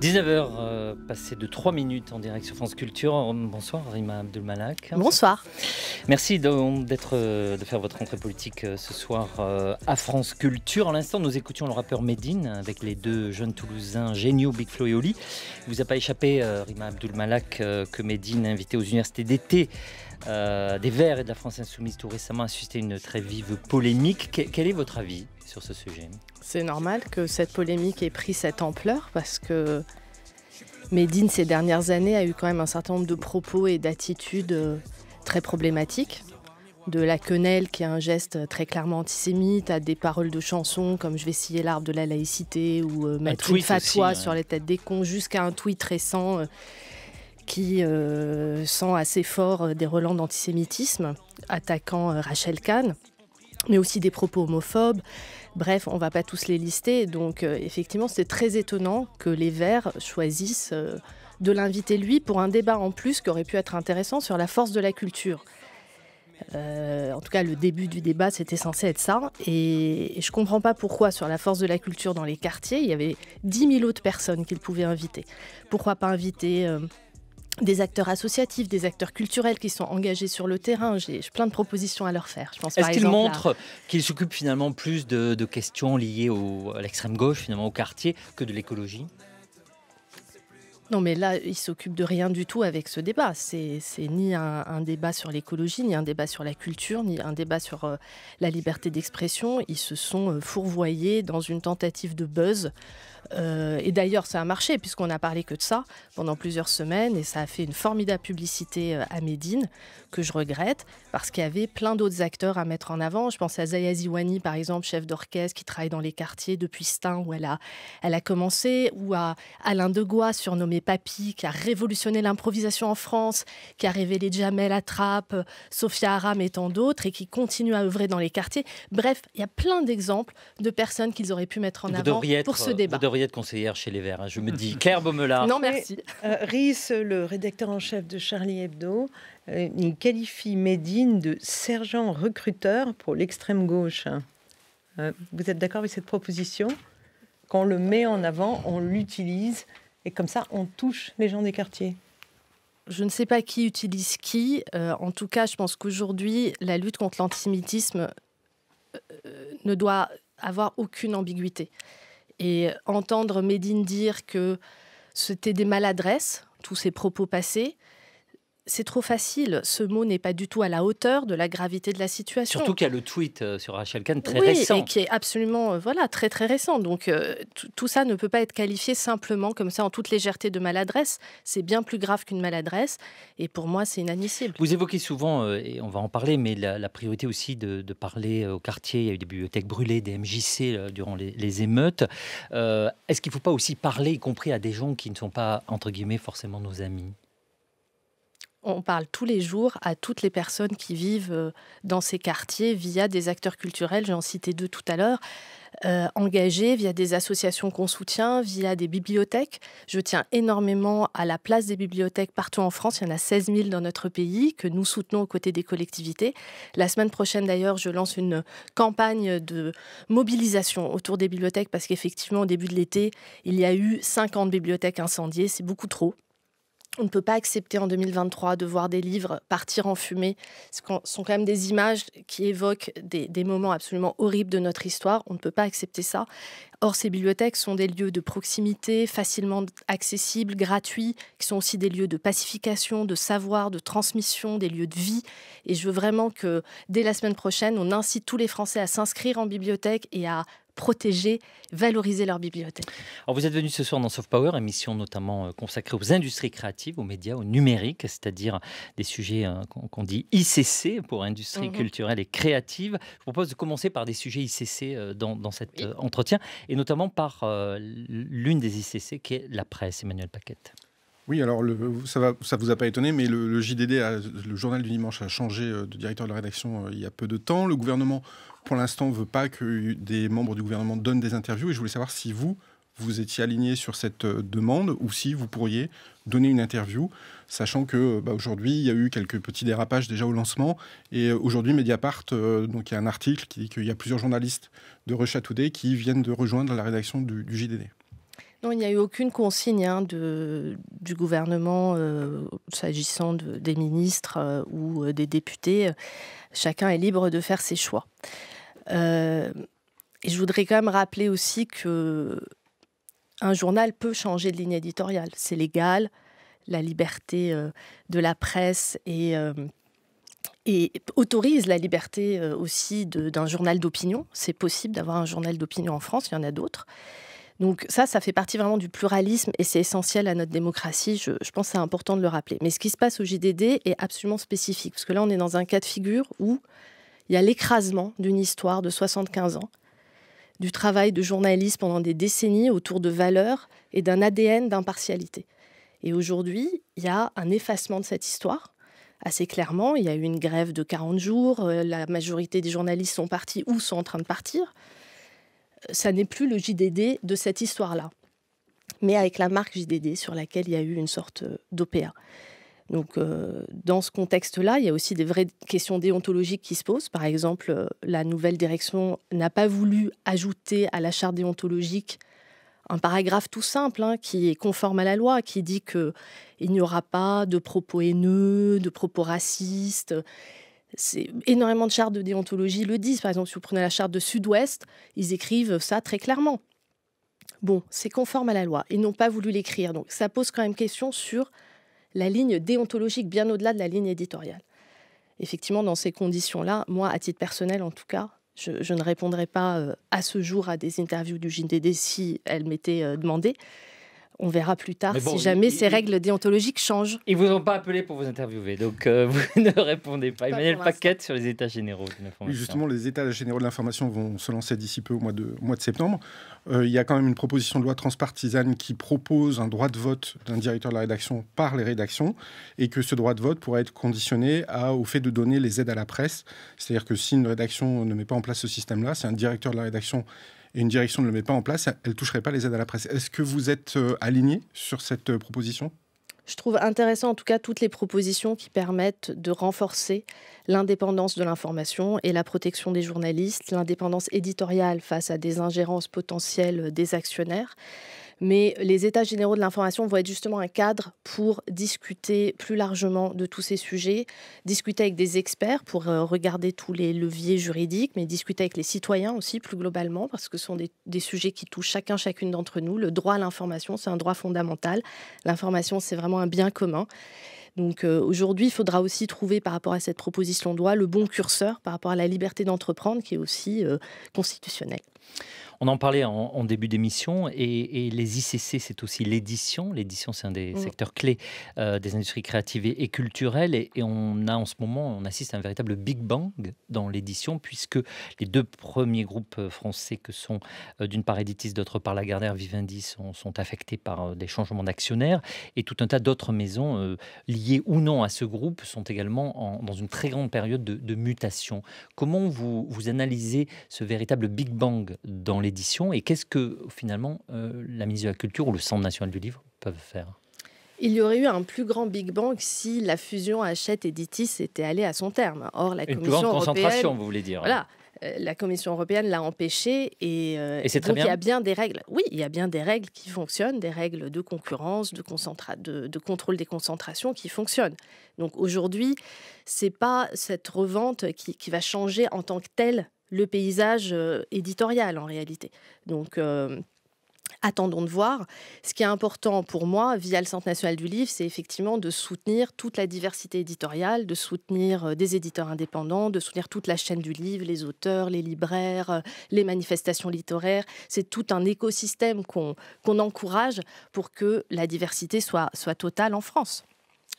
19h, passé de 3 minutes en direct sur France Culture. Bonsoir Rima Abdul-Malak. Bonsoir. Merci de faire votre entrée politique ce soir à France Culture. À l'instant, nous écoutions le rappeur Medine avec les deux jeunes Toulousains géniaux, Big Flo et Oli. Il ne vous a pas échappé, Rima Abdul-Malak, que Medine, invité aux universités d'été des Verts et de la France Insoumise tout récemment, a suscité une très vive polémique. Quel est votre avis sur ce sujet ? C'est normal que cette polémique ait pris cette ampleur parce que Medine, ces dernières années, a eu quand même un certain nombre de propos et d'attitudes très problématiques. De la quenelle, qui est un geste très clairement antisémite, à des paroles de chansons comme « Je vais scier l'arbre de la laïcité » ou « Mettre une fatwa sur les têtes des cons », jusqu'à un tweet récent qui sent assez fort des relents d'antisémitisme, attaquant Rachel Kahn, mais aussi des propos homophobes. Bref, on ne va pas tous les lister. Donc effectivement, c'est très étonnant que les Verts choisissent de l'inviter lui pour un débat en plus qui aurait pu être intéressant sur la force de la culture. En tout cas, le début du débat, c'était censé être ça. Et je ne comprends pas pourquoi, sur la force de la culture dans les quartiers, il y avait 10 000 autres personnes qu'il pouvait inviter. Pourquoi pas inviter des acteurs associatifs, des acteurs culturels qui sont engagés sur le terrain. J'ai plein de propositions à leur faire. Est-ce qu'ils montrent qu'ils s'occupent finalement plus de questions liées à l'extrême gauche, finalement au quartier, que de l'écologie ? Non, mais là, ils ne s'occupent de rien du tout avec ce débat. C'est ni un débat sur l'écologie, ni un débat sur la culture, ni un débat sur la liberté d'expression. Ils se sont fourvoyés dans une tentative de buzz. Et d'ailleurs, ça a marché, puisqu'on n'a parlé que de ça pendant plusieurs semaines. Et ça a fait une formidable publicité à Medine, que je regrette, parce qu'il y avait plein d'autres acteurs à mettre en avant. Je pense à Zaya Ziwani, par exemple, chef d'orchestre, qui travaille dans les quartiers depuis Stein, où elle a commencé, ou à Alain Degois, surnommé Papy, qui a révolutionné l'improvisation en France, qui a révélé Jamel Attrape, Sophia Aram et tant d'autres, et qui continue à œuvrer dans les quartiers. Bref, il y a plein d'exemples de personnes qu'ils auraient pu mettre en avant pour ce débat. Vous devriez être conseillère chez les Verts, je me dis. Claire Baumelard. Non, merci. Rhys, le rédacteur en chef de Charlie Hebdo, il qualifie Medine de sergent recruteur pour l'extrême gauche. Vous êtes d'accord avec cette proposition ? Quand on le met en avant, on l'utilise, et comme ça, on touche les gens des quartiers. Je ne sais pas qui utilise qui. En tout cas, je pense qu'aujourd'hui, la lutte contre l'antisémitisme ne doit avoir aucune ambiguïté. Et entendre Medine dire que c'était des maladresses, tous ces propos passés, c'est trop facile. Ce mot n'est pas du tout à la hauteur de la gravité de la situation. Surtout qu'il y a le tweet sur Rachel Kahn très récent. Oui, et qui est absolument très très récent. Donc tout ça ne peut pas être qualifié simplement comme ça en toute légèreté de maladresse. C'est bien plus grave qu'une maladresse. Et pour moi, c'est inadmissible. Vous évoquez souvent, et on va en parler, mais la priorité aussi de parler au quartier. Il y a eu des bibliothèques brûlées, des MJC durant les émeutes. Est-ce qu'il ne faut pas aussi parler, y compris à des gens qui ne sont pas, entre guillemets, forcément nos amis ? On parle tous les jours à toutes les personnes qui vivent dans ces quartiers via des acteurs culturels, j'en citais deux tout à l'heure, engagés via des associations qu'on soutient, via des bibliothèques. Je tiens énormément à la place des bibliothèques partout en France. Il y en a 16 000 dans notre pays que nous soutenons aux côtés des collectivités. La semaine prochaine, d'ailleurs, je lance une campagne de mobilisation autour des bibliothèques parce qu'effectivement, au début de l'été, il y a eu 50 bibliothèques incendiées. C'est beaucoup trop. On ne peut pas accepter en 2023 de voir des livres partir en fumée. Ce sont quand même des images qui évoquent des moments absolument horribles de notre histoire. On ne peut pas accepter ça. Or, ces bibliothèques sont des lieux de proximité, facilement accessibles, gratuits, qui sont aussi des lieux de pacification, de savoir, de transmission, des lieux de vie. Et je veux vraiment que, dès la semaine prochaine, on incite tous les Français à s'inscrire en bibliothèque et à protéger, valoriser leur bibliothèque. Alors vous êtes venu ce soir dans Soft Power, émission notamment consacrée aux industries créatives, aux médias, au numérique, c'est-à-dire des sujets qu'on dit ICC pour industrie culturelle et créative. Je propose de commencer par des sujets ICC dans cet entretien, et notamment par l'une des ICC qui est la presse, Emmanuel Paquette. Oui, alors ça vous a pas étonné, mais le JDD, le journal du dimanche, a changé de directeur de la rédaction il y a peu de temps. Le gouvernement, pour l'instant, ne veut pas que des membres du gouvernement donnent des interviews. Et je voulais savoir si vous étiez aligné sur cette demande ou si vous pourriez donner une interview, sachant que aujourd'hui, il y a eu quelques petits dérapages déjà au lancement. Et aujourd'hui, Mediapart, donc il y a un article qui dit qu'il y a plusieurs journalistes de Russia Today qui viennent de rejoindre la rédaction du JDD. Non, il n'y a eu aucune consigne du gouvernement s'agissant des ministres ou des députés. Chacun est libre de faire ses choix. Et je voudrais quand même rappeler aussi qu'un journal peut changer de ligne éditoriale. C'est légal, la liberté de la presse et autorise la liberté aussi d'un journal d'opinion. C'est possible d'avoir un journal d'opinion en France, il y en a d'autres. Donc ça fait partie vraiment du pluralisme et c'est essentiel à notre démocratie. Je pense que c'est important de le rappeler. Mais ce qui se passe au JDD est absolument spécifique, parce que là, on est dans un cas de figure où il y a l'écrasement d'une histoire de 75 ans, du travail de journaliste pendant des décennies autour de valeurs et d'un ADN d'impartialité. Et aujourd'hui, il y a un effacement de cette histoire. Assez clairement, il y a eu une grève de 40 jours, la majorité des journalistes sont partis ou sont en train de partir. Ça n'est plus le JDD de cette histoire-là, mais avec la marque JDD sur laquelle il y a eu une sorte d'OPA. Donc, dans ce contexte-là, il y a aussi des vraies questions déontologiques qui se posent. Par exemple, la nouvelle direction n'a pas voulu ajouter à la charte déontologique un paragraphe tout simple qui est conforme à la loi, qui dit qu'il n'y aura pas de propos haineux, de propos racistes. Énormément de chartes de déontologie le disent. Par exemple, si vous prenez la charte de Sud-Ouest, ils écrivent ça très clairement. Bon, c'est conforme à la loi. Ils n'ont pas voulu l'écrire. Donc ça pose quand même question sur la ligne déontologique, bien au-delà de la ligne éditoriale. Effectivement, dans ces conditions-là, moi, à titre personnel en tout cas, je ne répondrai pas à ce jour à des interviews du JDD si elles m'étaient demandées. On verra plus tard si jamais ces règles déontologiques changent. Ils ne vous ont pas appelé pour vous interviewer, donc vous ne répondez pas. Emmanuel Paquette sur les états généraux de l'information. Oui, justement, les états généraux de l'information vont se lancer d'ici peu au mois de septembre. Il y a quand même une proposition de loi transpartisane qui propose un droit de vote d'un directeur de la rédaction par les rédactions et que ce droit de vote pourra être conditionné au fait de donner les aides à la presse. C'est-à-dire que si une rédaction ne met pas en place ce système-là, si un directeur de la rédaction et une direction ne le met pas en place, elle ne toucherait pas les aides à la presse. Est-ce que vous êtes aligné sur cette proposition ? Je trouve intéressant en tout cas toutes les propositions qui permettent de renforcer l'indépendance de l'information et la protection des journalistes, l'indépendance éditoriale face à des ingérences potentielles des actionnaires. Mais les états généraux de l'information vont être justement un cadre pour discuter plus largement de tous ces sujets, discuter avec des experts pour regarder tous les leviers juridiques, mais discuter avec les citoyens aussi plus globalement, parce que ce sont des sujets qui touchent chacune d'entre nous. Le droit à l'information, c'est un droit fondamental. L'information, c'est vraiment un bien commun. Donc aujourd'hui, il faudra aussi trouver par rapport à cette proposition de loi le bon curseur par rapport à la liberté d'entreprendre qui est aussi constitutionnelle. On en parlait en début d'émission et les ICC, c'est aussi l'édition. L'édition, c'est un des secteurs clés des industries créatives et culturelles. Et on assiste à un véritable Big Bang dans l'édition, puisque les deux premiers groupes français que sont d'une part Editis, d'autre part Lagardère, Vivendi sont affectés par des changements d'actionnaires. Et tout un tas d'autres maisons liées ou non à ce groupe sont également dans une très grande période de mutation. Comment vous analysez ce véritable Big Bang dans l'édition et qu'est-ce que finalement la ministre de la Culture ou le Centre national du livre peuvent faire ? Il y aurait eu un plus grand Big Bang si la fusion Hachette-Editis était allée à son terme. Or, la Commission plus grande européenne, concentration, vous voulez dire. Voilà, la Commission européenne l'a empêché et c'est très donc bien. Il y a bien des règles. Oui, il y a bien des règles qui fonctionnent, des règles de concurrence, de contrôle des concentrations qui fonctionnent. Donc aujourd'hui, c'est pas cette revente qui va changer en tant que telle le paysage éditorial en réalité. Donc attendons de voir. Ce qui est important pour moi, via le Centre national du livre, c'est effectivement de soutenir toute la diversité éditoriale, de soutenir des éditeurs indépendants, de soutenir toute la chaîne du livre, les auteurs, les libraires, les manifestations littéraires. C'est tout un écosystème qu'on encourage pour que la diversité soit totale en France.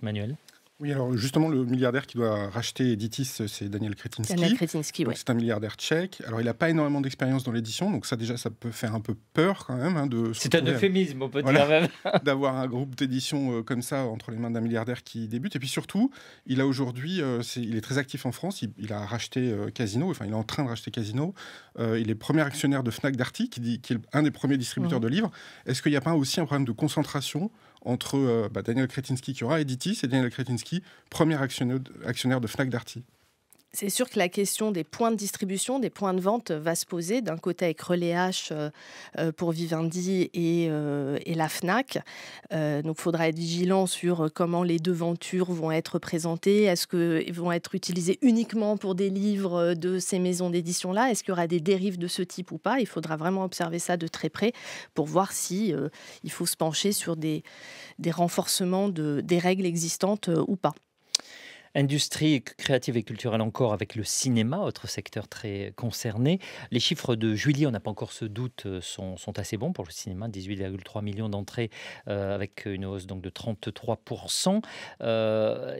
Emmanuel ? Oui, alors justement, le milliardaire qui doit racheter Editis, c'est Daniel Kretinsky. Daniel Kretinsky, oui. C'est un milliardaire tchèque. Alors, il n'a pas énormément d'expérience dans l'édition, donc ça, déjà, ça peut faire un peu peur quand même. C'est un euphémisme, on peut dire même. D'avoir un groupe d'édition comme ça entre les mains d'un milliardaire qui débute. Et puis surtout, il a aujourd'hui, il est très actif en France. Il a racheté Casino, enfin, il est en train de racheter Casino. Il est premier actionnaire de Fnac Darty, qui est un des premiers distributeurs de livres. Est-ce qu'il n'y a pas aussi un problème de concentration entre Daniel Kretinsky qui aura Editis et Daniel Kretinsky, premier actionnaire de Fnac Darty? C'est sûr que la question des points de distribution, des points de vente va se poser, d'un côté avec Relais H pour Vivendi et la Fnac. Donc il faudra être vigilant sur comment les devantures vont être présentées. Est-ce qu'elles vont être utilisées uniquement pour des livres de ces maisons d'édition-là? Est-ce qu'il y aura des dérives de ce type ou pas? Il faudra vraiment observer ça de très près pour voir si il faut se pencher sur des renforcements des règles existantes ou pas. Industrie créative et culturelle encore avec le cinéma, autre secteur très concerné. Les chiffres de juillet, on n'a pas encore ce doute, sont assez bons pour le cinéma. 18,3 millions d'entrées avec une hausse donc de 33%.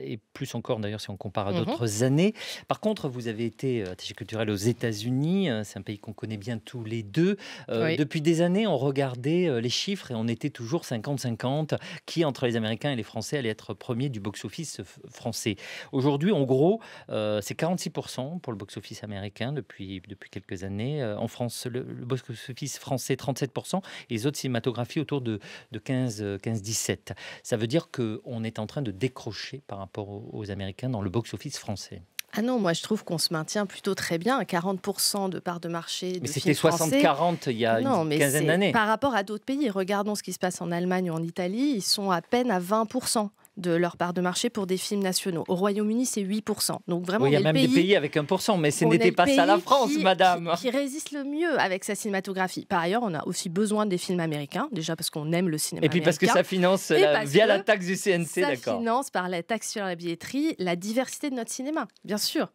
Et plus encore d'ailleurs si on compare à d'autres années. Par contre, vous avez été attaché culturel aux États-Unis. C'est un pays qu'on connaît bien tous les deux. Oui. Depuis des années, on regardait les chiffres et on était toujours 50-50. Qui entre les Américains et les Français allait être premier du box-office français? Aujourd'hui, en gros, c'est 46% pour le box-office américain depuis quelques années. En France, le box-office français, 37%. Et les autres cinématographies autour de 15-17%. Ça veut dire qu'on est en train de décrocher par rapport aux Américains dans le box-office français. Ah non, moi je trouve qu'on se maintient plutôt très bien à 40% de part de marché de films français. Mais c'était 60-40 il y a une quinzaine d'années. Par rapport à d'autres pays, regardons ce qui se passe en Allemagne ou en Italie, ils sont à peine à 20% de leur part de marché pour des films nationaux. Au Royaume-Uni, c'est 8%. Donc vraiment, il y a même des pays avec 1%, mais ce n'était pas ça la France, madame. Qui résiste le mieux avec sa cinématographie. Par ailleurs, on a aussi besoin des films américains, déjà parce qu'on aime le cinéma américain. Et puis parce que ça finance via la taxe du CNC, d'accord. Ça finance par la taxe sur la billetterie la diversité de notre cinéma, bien sûr.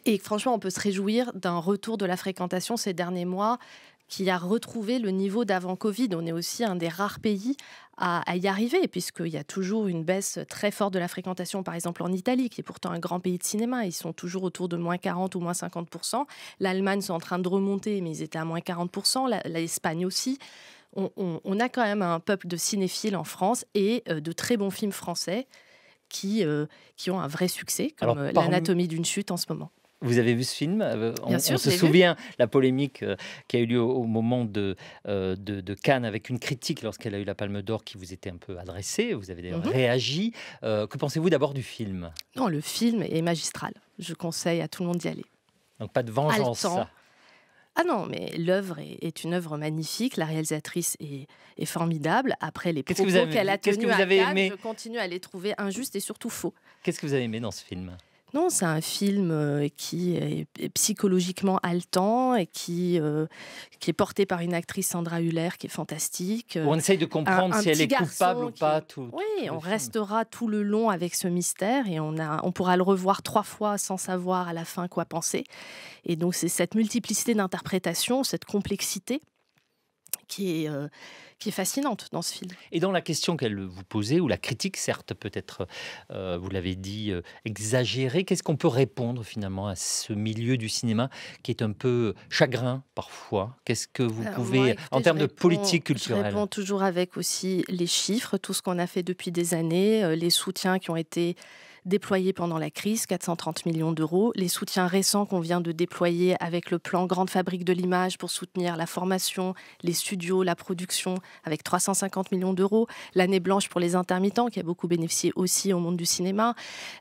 Et franchement, on peut se réjouir d'un retour de la fréquentation ces derniers mois qui a retrouvé le niveau d'avant Covid. On est aussi un des rares pays à y arriver, puisqu'il y a toujours une baisse très forte de la fréquentation, par exemple en Italie, qui est pourtant un grand pays de cinéma. Ils sont toujours autour de moins 40 ou moins 50%. L'Allemagne, c'est en train de remonter, mais ils étaient à moins 40%. L'Espagne aussi. On a quand même un peuple de cinéphiles en France et de très bons films français qui ont un vrai succès, comme l'Anatomie d'une chute en ce moment. Vous avez vu ce film? Bien sûr, on se souvient la polémique qui a eu lieu au moment de Cannes avec une critique lorsqu'elle a eu la Palme d'Or qui vous était un peu adressée. Vous avez d'ailleurs réagi. Que pensez-vous d'abord du film? Non, le film est magistral. Je conseille à tout le monde d'y aller. Donc pas de vengeance. Ah non, mais l'œuvre est une œuvre magnifique. La réalisatrice est formidable. Après les propos qu'elle a tenus à Cannes, je continue à les trouver injustes et surtout faux. Qu'est-ce que vous avez aimé dans ce film? Non, c'est un film qui est psychologiquement haletant et qui est porté par une actrice, Sandra Hüller, qui est fantastique. On essaye de comprendre si elle est coupable ou pas. Oui, on restera tout le long avec ce mystère et on pourra le revoir 3 fois sans savoir à la fin quoi penser. Et donc c'est cette multiplicité d'interprétations, cette complexité qui est fascinante dans ce film. Et dans la question qu'elle vous posait, ou la critique, certes, peut-être, vous l'avez dit, exagérée, qu'est-ce qu'on peut répondre finalement à ce milieu du cinéma qui est un peu chagrin parfois? Qu'est-ce que vous pouvez, en termes de politique culturelle? Je réponds toujours avec aussi les chiffres, tout ce qu'on a fait depuis des années, les soutiens qui ont été déployés pendant la crise, 430 millions d'euros. Les soutiens récents qu'on vient de déployer avec le plan Grande Fabrique de l'Image pour soutenir la formation, les studios, la production, avec 350 millions d'euros. L'année blanche pour les intermittents, qui a beaucoup bénéficié aussi au monde du cinéma.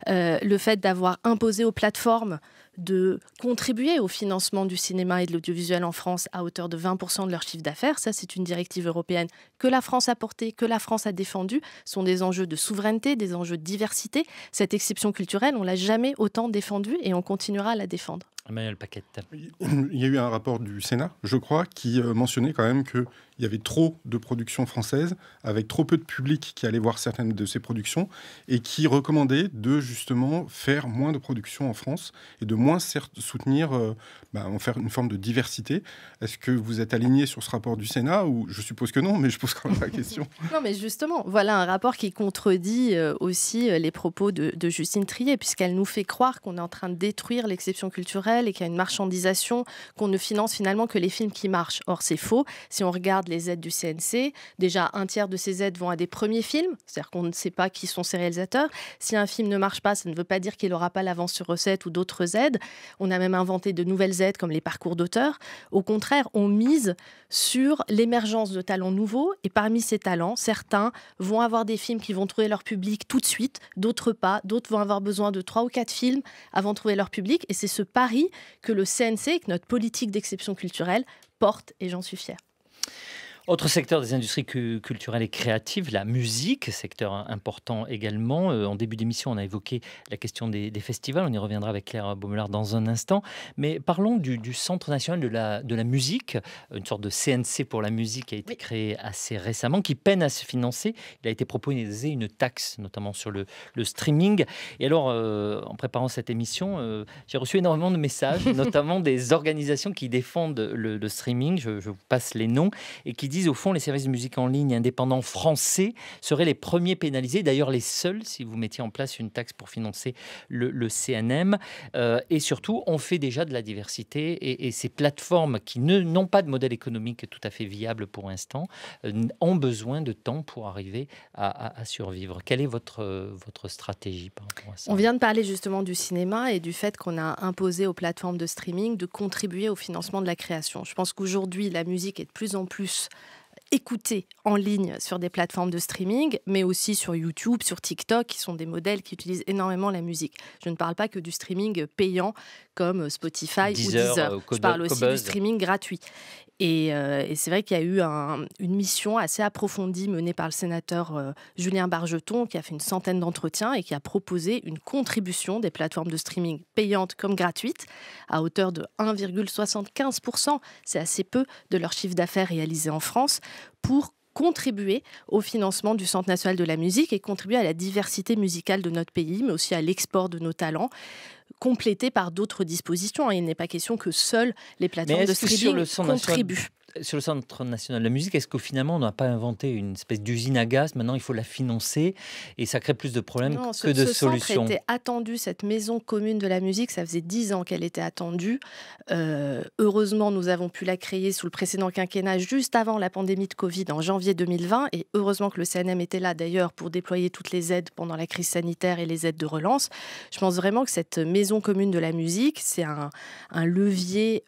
Le fait d'avoir imposé aux plateformes de contribuer au financement du cinéma et de l'audiovisuel en France à hauteur de 20% de leur chiffre d'affaires. Ça, c'est une directive européenne que la France a portée, que la France a défendue. Ce sont des enjeux de souveraineté, des enjeux de diversité. Cette exception culturelle, on ne l'a jamais autant défendue et on continuera à la défendre. Emmanuel Paquette. Il y a eu un rapport du Sénat, je crois, qui mentionnait quand même qu'il y avait trop de productions françaises, avec trop peu de public qui allait voir certaines de ces productions, et qui recommandait de justement faire moins de productions en France, et de moins soutenir, en faire une forme de diversité. Est-ce que vous êtes aligné sur ce rapport du Sénat, ou je suppose que non, mais je pose quand même la question. Non, mais justement, voilà un rapport qui contredit aussi les propos de Justine Triet, puisqu'elle nous fait croire qu'on est en train de détruire l'exception culturelle et qu'il y a une marchandisation, qu'on ne finance finalement que les films qui marchent. Or, c'est faux. Si on regarde les aides du CNC. Déjà, un tiers de ces aides vont à des premiers films, c'est-à-dire qu'on ne sait pas qui sont ces réalisateurs. Si un film ne marche pas, ça ne veut pas dire qu'il n'aura pas l'avance sur recette ou d'autres aides. On a même inventé de nouvelles aides comme les parcours d'auteurs. Au contraire, on mise sur l'émergence de talents nouveaux et parmi ces talents, certains vont avoir des films qui vont trouver leur public tout de suite, d'autres pas, d'autres vont avoir besoin de 3 ou 4 films avant de trouver leur public et c'est ce pari que le CNC, que notre politique d'exception culturelle, porte et j'en suis fière. Autre secteur des industries culturelles et créatives, la musique, secteur important également. En début d'émission, on a évoqué la question des festivals. On y reviendra avec Claire Baumelard dans un instant. Mais parlons du Centre national de la musique, une sorte de CNC pour la musique qui a été créé assez récemment, qui peine à se financer. Il a été proposé une taxe, notamment sur le streaming. Et alors, en préparant cette émission, j'ai reçu énormément de messages, notamment des organisations qui défendent le streaming. Je vous passe les noms et qui disent au fond les services de musique en ligne indépendants français seraient les premiers pénalisés, d'ailleurs les seuls si vous mettiez en place une taxe pour financer le CNM. Et surtout, on fait déjà de la diversité et ces plateformes qui n'ont pas de modèle économique tout à fait viable pour l'instant ont besoin de temps pour arriver à survivre. Quelle est votre stratégie par rapport à ça ? On vient de parler justement du cinéma et du fait qu'on a imposé aux plateformes de streaming de contribuer au financement de la création. Je pense qu'aujourd'hui, la musique est de plus en plus écouter en ligne sur des plateformes de streaming, mais aussi sur YouTube, sur TikTok, qui sont des modèles qui utilisent énormément la musique. Je ne parle pas que du streaming payant comme Spotify Deezer, ou Deezer. Je parle aussi du streaming gratuit. Et c'est vrai qu'il y a eu une mission assez approfondie menée par le sénateur Julien Bargeton, qui a fait une centaine d'entretiens et qui a proposé une contribution des plateformes de streaming payantes comme gratuites à hauteur de 1,75%. C'est assez peu de leur chiffre d'affaires réalisé en France pour contribuer au financement du Centre national de la musique et contribuer à la diversité musicale de notre pays, mais aussi à l'export de nos talents, complété par d'autres dispositions. Il n'est pas question que seules les plateformes de streaming contribuent. Sur le Centre national de la musique, est-ce qu'au finalement, on n'a pas inventé une espèce d'usine à gaz ? Maintenant, il faut la financer et ça crée plus de problèmes que de solutions. Ce centre était attendu, cette maison commune de la musique, ça faisait 10 ans qu'elle était attendue. Heureusement, nous avons pu la créer sous le précédent quinquennat, juste avant la pandémie de Covid, en janvier 2020. Et heureusement que le CNM était là, d'ailleurs, pour déployer toutes les aides pendant la crise sanitaire et les aides de relance. Je pense vraiment que cette maison commune de la musique, c'est un levier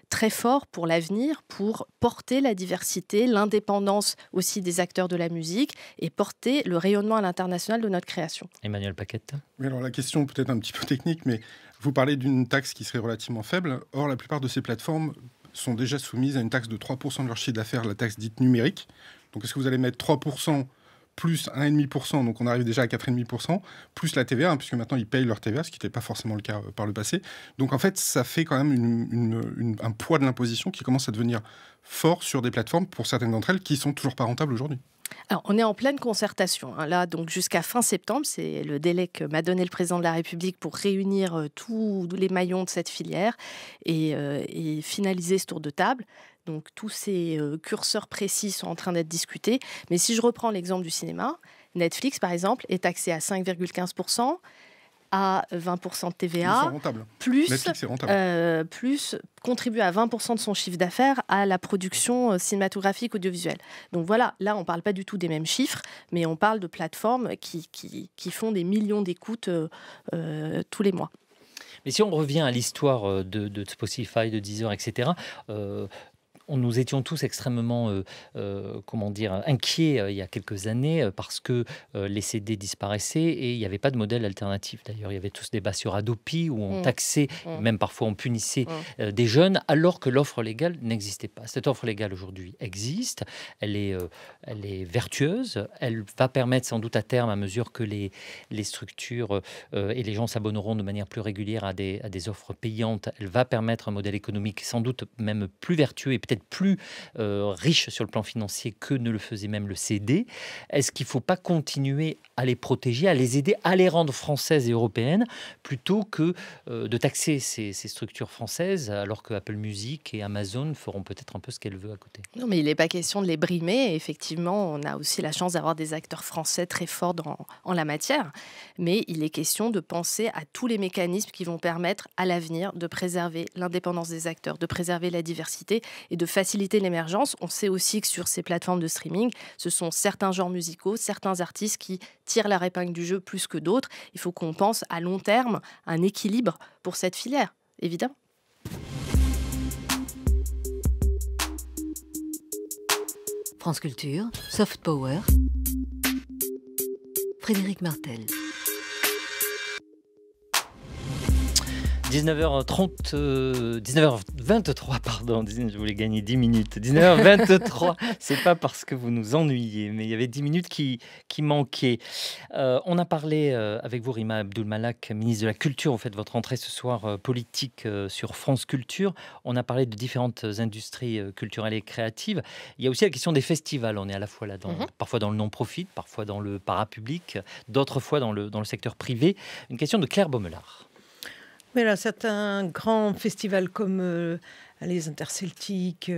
très fort pour l'avenir, pour porter la diversité, l'indépendance aussi des acteurs de la musique et porter le rayonnement à l'international de notre création. Emmanuel Paquette. Oui, alors la question peut-être un petit peu technique, mais vous parlez d'une taxe qui serait relativement faible. Or, la plupart de ces plateformes sont déjà soumises à une taxe de 3% de leur chiffre d'affaires, la taxe dite numérique. Donc, est-ce que vous allez mettre 3% plus 1,5%, donc on arrive déjà à 4,5%, plus la TVA, puisque maintenant ils payent leur TVA, ce qui n'était pas forcément le cas par le passé. Donc en fait, ça fait quand même un poids de l'imposition qui commence à devenir fort sur des plateformes, pour certaines d'entre elles, qui sont toujours pas rentables aujourd'hui. Alors, on est en pleine concertation. Là, donc jusqu'à fin septembre, c'est le délai que m'a donné le président de la République pour réunir tous les maillons de cette filière et finaliser ce tour de table. Donc, tous ces curseurs précis sont en train d'être discutés. Mais si je reprends l'exemple du cinéma, Netflix, par exemple, est taxé à 5,15%, à 20% de TVA, plus contribue à 20% de son chiffre d'affaires à la production cinématographique audiovisuelle. Donc voilà, là, on ne parle pas du tout des mêmes chiffres, mais on parle de plateformes qui font des millions d'écoutes tous les mois. Mais si on revient à l'histoire de Spotify, de Deezer, etc., nous étions tous extrêmement inquiets il y a quelques années parce que les CD disparaissaient et il n'y avait pas de modèle alternatif. D'ailleurs, il y avait tout ce débat sur Adopi où on taxait, même parfois on punissait des jeunes alors que l'offre légale n'existait pas. Cette offre légale aujourd'hui existe, elle est vertueuse, elle va permettre sans doute à terme, à mesure que les structures et les gens s'abonneront de manière plus régulière à des offres payantes, elle va permettre un modèle économique sans doute même plus vertueux et peut-être plus riche sur le plan financier que ne le faisait même le CD. Est-ce qu'il ne faut pas continuer à les protéger, à les aider, à les rendre françaises et européennes, plutôt que de taxer ces structures françaises, alors que Apple Music et Amazon feront peut-être un peu ce qu'elles veulent à côté? Non, mais il n'est pas question de les brimer. Effectivement, on a aussi la chance d'avoir des acteurs français très forts en la matière. Mais il est question de penser à tous les mécanismes qui vont permettre à l'avenir de préserver l'indépendance des acteurs, de préserver la diversité et de de faciliter l'émergence. On sait aussi que sur ces plateformes de streaming, ce sont certains genres musicaux, certains artistes qui tirent leur épingle du jeu plus que d'autres. Il faut qu'on pense à long terme à un équilibre pour cette filière, évidemment. France Culture, Soft Power, Frédéric Martel. 19h23, pardon, je voulais gagner 10 minutes. 19h23, c'est pas parce que vous nous ennuyez, mais il y avait 10 minutes qui manquaient. On a parlé avec vous, Rima Abdul-Malak, ministre de la Culture. Vous faites votre entrée ce soir politique sur France Culture. On a parlé de différentes industries culturelles et créatives. Il y a aussi la question des festivals. On est à la fois là, parfois dans le non-profit, parfois dans le parapublic, d'autres fois dans le secteur privé. Une question de Claire Baumelard. Mais là, certains grands festivals comme les Interceltiques,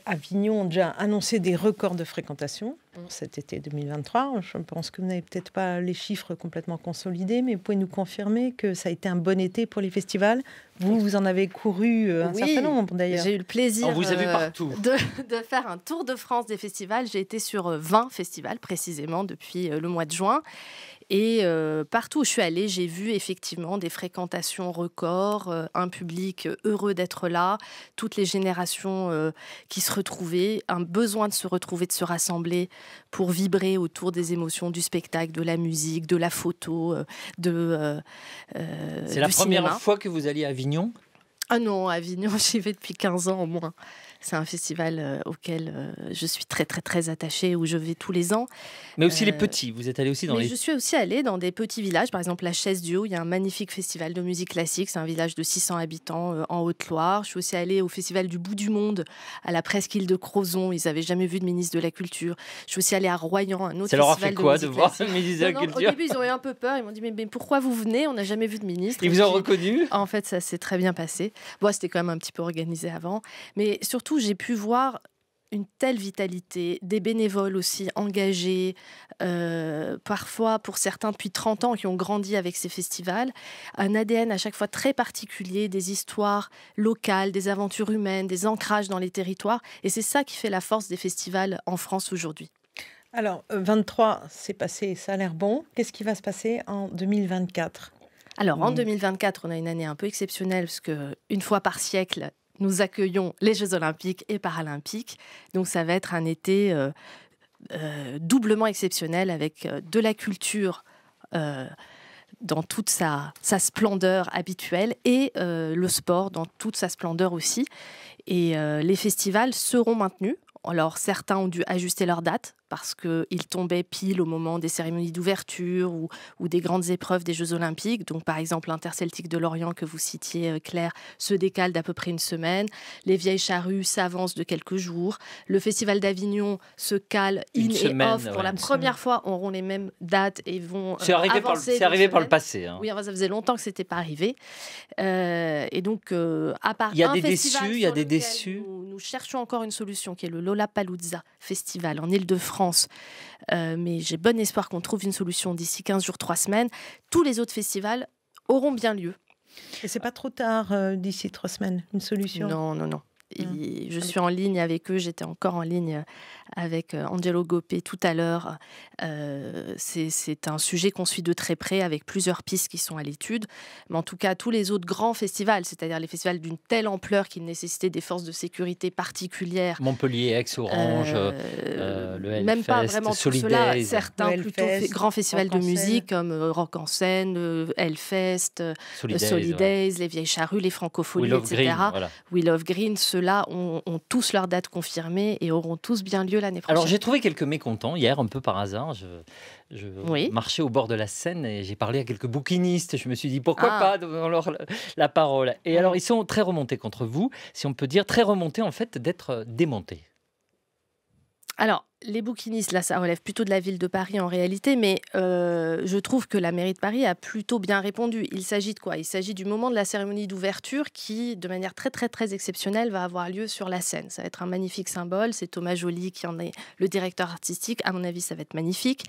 Avignon ont déjà annoncé des records de fréquentation pour cet été 2023. Je pense que vous n'avez peut-être pas les chiffres complètement consolidés, mais vous pouvez nous confirmer que ça a été un bon été pour les festivals. Vous en avez couru un certain nombre d'ailleurs. J'ai eu le plaisir on vous a vu partout. De faire un tour de France des festivals. J'ai été sur 20 festivals précisément depuis le mois de juin. Et partout où je suis allée, j'ai vu effectivement des fréquentations records, un public heureux d'être là, toutes les générations qui se retrouvaient, un besoin de se retrouver, de se rassembler pour vibrer autour des émotions du spectacle, de la musique, de la photo, C'est la première fois que vous alliez à Avignon ? Ah non, Avignon, j'y vais depuis 15 ans au moins. C'est un festival auquel je suis très, très, très attachée, où je vais tous les ans. Mais aussi les petits, vous êtes allé aussi dans les... Je suis aussi allée dans des petits villages, par exemple la Chaise-Dieu, où il y a un magnifique festival de musique classique, c'est un village de 600 habitants en Haute-Loire. Je suis aussi allée au festival du bout du monde, à la presqu'île de Crozon, ils n'avaient jamais vu de ministre de la Culture. Je suis aussi allée à Royan, un autre festival de musique classique. Ça leur a fait quoi de voir le ministre de la Culture ? Au début, ils ont eu un peu peur, ils m'ont dit mais pourquoi vous venez ? On n'a jamais vu de ministre. Ils vous ont reconnu ? En fait, ça s'est très bien passé. Bon, c'était quand même un petit peu organisé avant, mais surtout, j'ai pu voir une telle vitalité, des bénévoles aussi engagés, parfois pour certains depuis 30 ans qui ont grandi avec ces festivals, un ADN à chaque fois très particulier, des histoires locales, des aventures humaines, des ancrages dans les territoires, et c'est ça qui fait la force des festivals en France aujourd'hui. Alors, 23, c'est passé, ça a l'air bon. Qu'est-ce qui va se passer en 2024 ? Alors, en 2024, on a une année un peu exceptionnelle, parce qu'une fois par siècle, nous accueillons les Jeux Olympiques et Paralympiques. Donc, ça va être un été doublement exceptionnel avec de la culture dans toute sa splendeur habituelle et le sport dans toute sa splendeur aussi. Et les festivals seront maintenus. Alors, certains ont dû ajuster leurs dates parce qu'ils tombaient pile au moment des cérémonies d'ouverture ou des grandes épreuves des Jeux Olympiques. Donc, par exemple, l'Interceltique de Lorient que vous citiez, Claire, se décale d'à peu près une semaine. Les Vieilles Charrues s'avancent de quelques jours. Le Festival d'Avignon se cale in et off. Pour la première fois, auront les mêmes dates et vont avancer. C'est arrivé par le passé. Hein. Oui, ça faisait longtemps que ce n'était pas arrivé. Et donc, à part il y a des déçus, il y a des déçus. Nous cherchons encore une solution qui est le Lollapalooza Festival en Île-de-France. Mais j'ai bon espoir qu'on trouve une solution d'ici 15 jours, 3 semaines. Tous les autres festivals auront bien lieu. Et c'est pas trop tard d'ici 3 semaines, une solution ? Non. Je suis en ligne avec eux, j'étais encore en ligne avec Angelo Gopé tout à l'heure. C'est un sujet qu'on suit de très près avec plusieurs pistes qui sont à l'étude. Mais en tout cas, tous les autres grands festivals, c'est-à-dire les festivals d'une telle ampleur qui nécessitaient des forces de sécurité particulières. Montpellier, Aix-Orange, le Hellfest, même pas vraiment tout cela. Certains plutôt grands festivals de musique comme Rock en scène, Hellfest, Solidays, les Vieilles Charrues, les Francopholies, etc. We Love Green, ceux-là ont tous leur date confirmée et auront tous bien lieu l'année prochaine. Alors j'ai trouvé quelques mécontents hier, un peu par hasard. Je marchais au bord de la Seine et j'ai parlé à quelques bouquinistes. Je me suis dit pourquoi pas donner leur la parole. Et alors ils sont très remontés contre vous, si on peut dire, très remontés en fait d'être démontés. Alors les bouquinistes, là, ça relève plutôt de la ville de Paris en réalité, mais je trouve que la mairie de Paris a plutôt bien répondu. Il s'agit de quoi? Il s'agit du moment de la cérémonie d'ouverture qui, de manière très, très, très exceptionnelle, va avoir lieu sur la Seine. Ça va être un magnifique symbole. C'est Thomas Joly qui en est le directeur artistique. À mon avis, ça va être magnifique.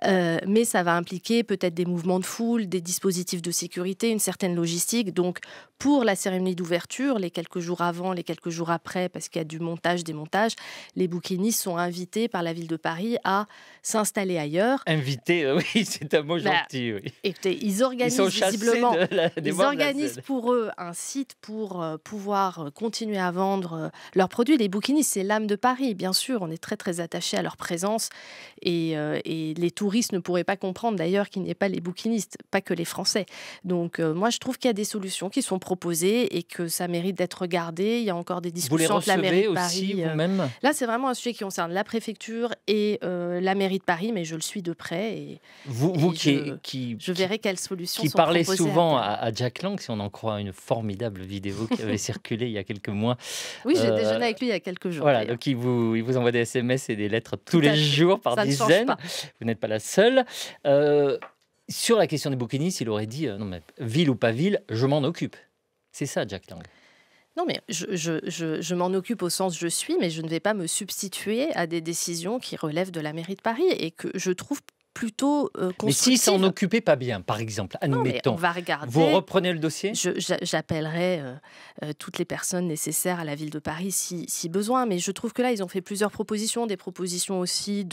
Mais ça va impliquer peut-être des mouvements de foule, des dispositifs de sécurité, une certaine logistique. Donc, pour la cérémonie d'ouverture, les quelques jours avant, les quelques jours après, parce qu'il y a du montage, démontage, les bouquinistes sont invités par la ville de Paris à s'installer ailleurs. Invité, oui, c'est un mot gentil. Oui. Écoutez, ils organisent visiblement, ils organisent pour eux un site pour pouvoir continuer à vendre leurs produits. Les bouquinistes, c'est l'âme de Paris, bien sûr. On est très très attachés à leur présence et les touristes ne pourraient pas comprendre d'ailleurs qu'il n'y ait pas les bouquinistes, pas que les Français. Donc moi, je trouve qu'il y a des solutions qui sont proposées et que ça mérite d'être regardé. Il y a encore des discussions entre la mairie de Paris. Vous les recevez aussi vous-même ? Là, c'est vraiment un sujet qui concerne la préfecture et la mairie de Paris, mais je le suis de près et je verrai quelles solutions sont proposées. Qui parlait souvent à Jack Lang, si on en croit une formidable vidéo qui avait circulé il y a quelques mois. Oui, j'ai déjeuné avec lui il y a quelques jours. Voilà, donc il vous envoie des SMS et des lettres tous les jours par dizaines. Vous n'êtes pas la seule. Sur la question des bouquinistes, il aurait dit non mais ville ou pas ville, je m'en occupe. C'est ça, Jack Lang. Non, mais je m'en occupe au sens je suis, mais je ne vais pas me substituer à des décisions qui relèvent de la mairie de Paris et que je trouve plutôt constructives. Mais s'ils s'en occupaient pas bien, par exemple, admettons, on va regarder, vous reprenez le dossier ? J'appellerai toutes les personnes nécessaires à la ville de Paris si besoin, mais je trouve que là, ils ont fait plusieurs propositions, des propositions aussi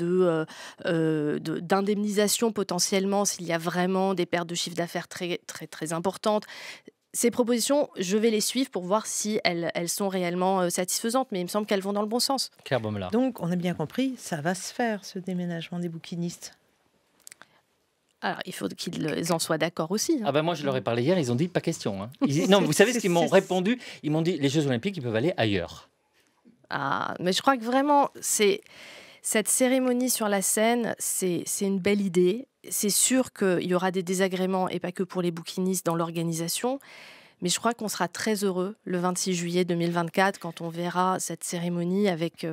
d'indemnisation potentiellement s'il y a vraiment des pertes de chiffre d'affaires très, très, très importantes. Ces propositions, je vais les suivre pour voir si elles sont réellement satisfaisantes, mais il me semble qu'elles vont dans le bon sens. Claire Baumelaar. Donc, on a bien compris, ça va se faire, ce déménagement des bouquinistes. Alors, il faut qu'ils en soient d'accord aussi. Ah ben moi, je leur ai parlé hier, ils ont dit pas question. Hein. Non, vous savez ce qu'ils m'ont répondu ? Ils m'ont dit les Jeux Olympiques, ils peuvent aller ailleurs. Ah, mais je crois que vraiment, cette cérémonie sur la Seine, c'est une belle idée. C'est sûr qu'il y aura des désagréments, et pas que pour les bouquinistes, dans l'organisation. Mais je crois qu'on sera très heureux le 26 juillet 2024 quand on verra cette cérémonie avec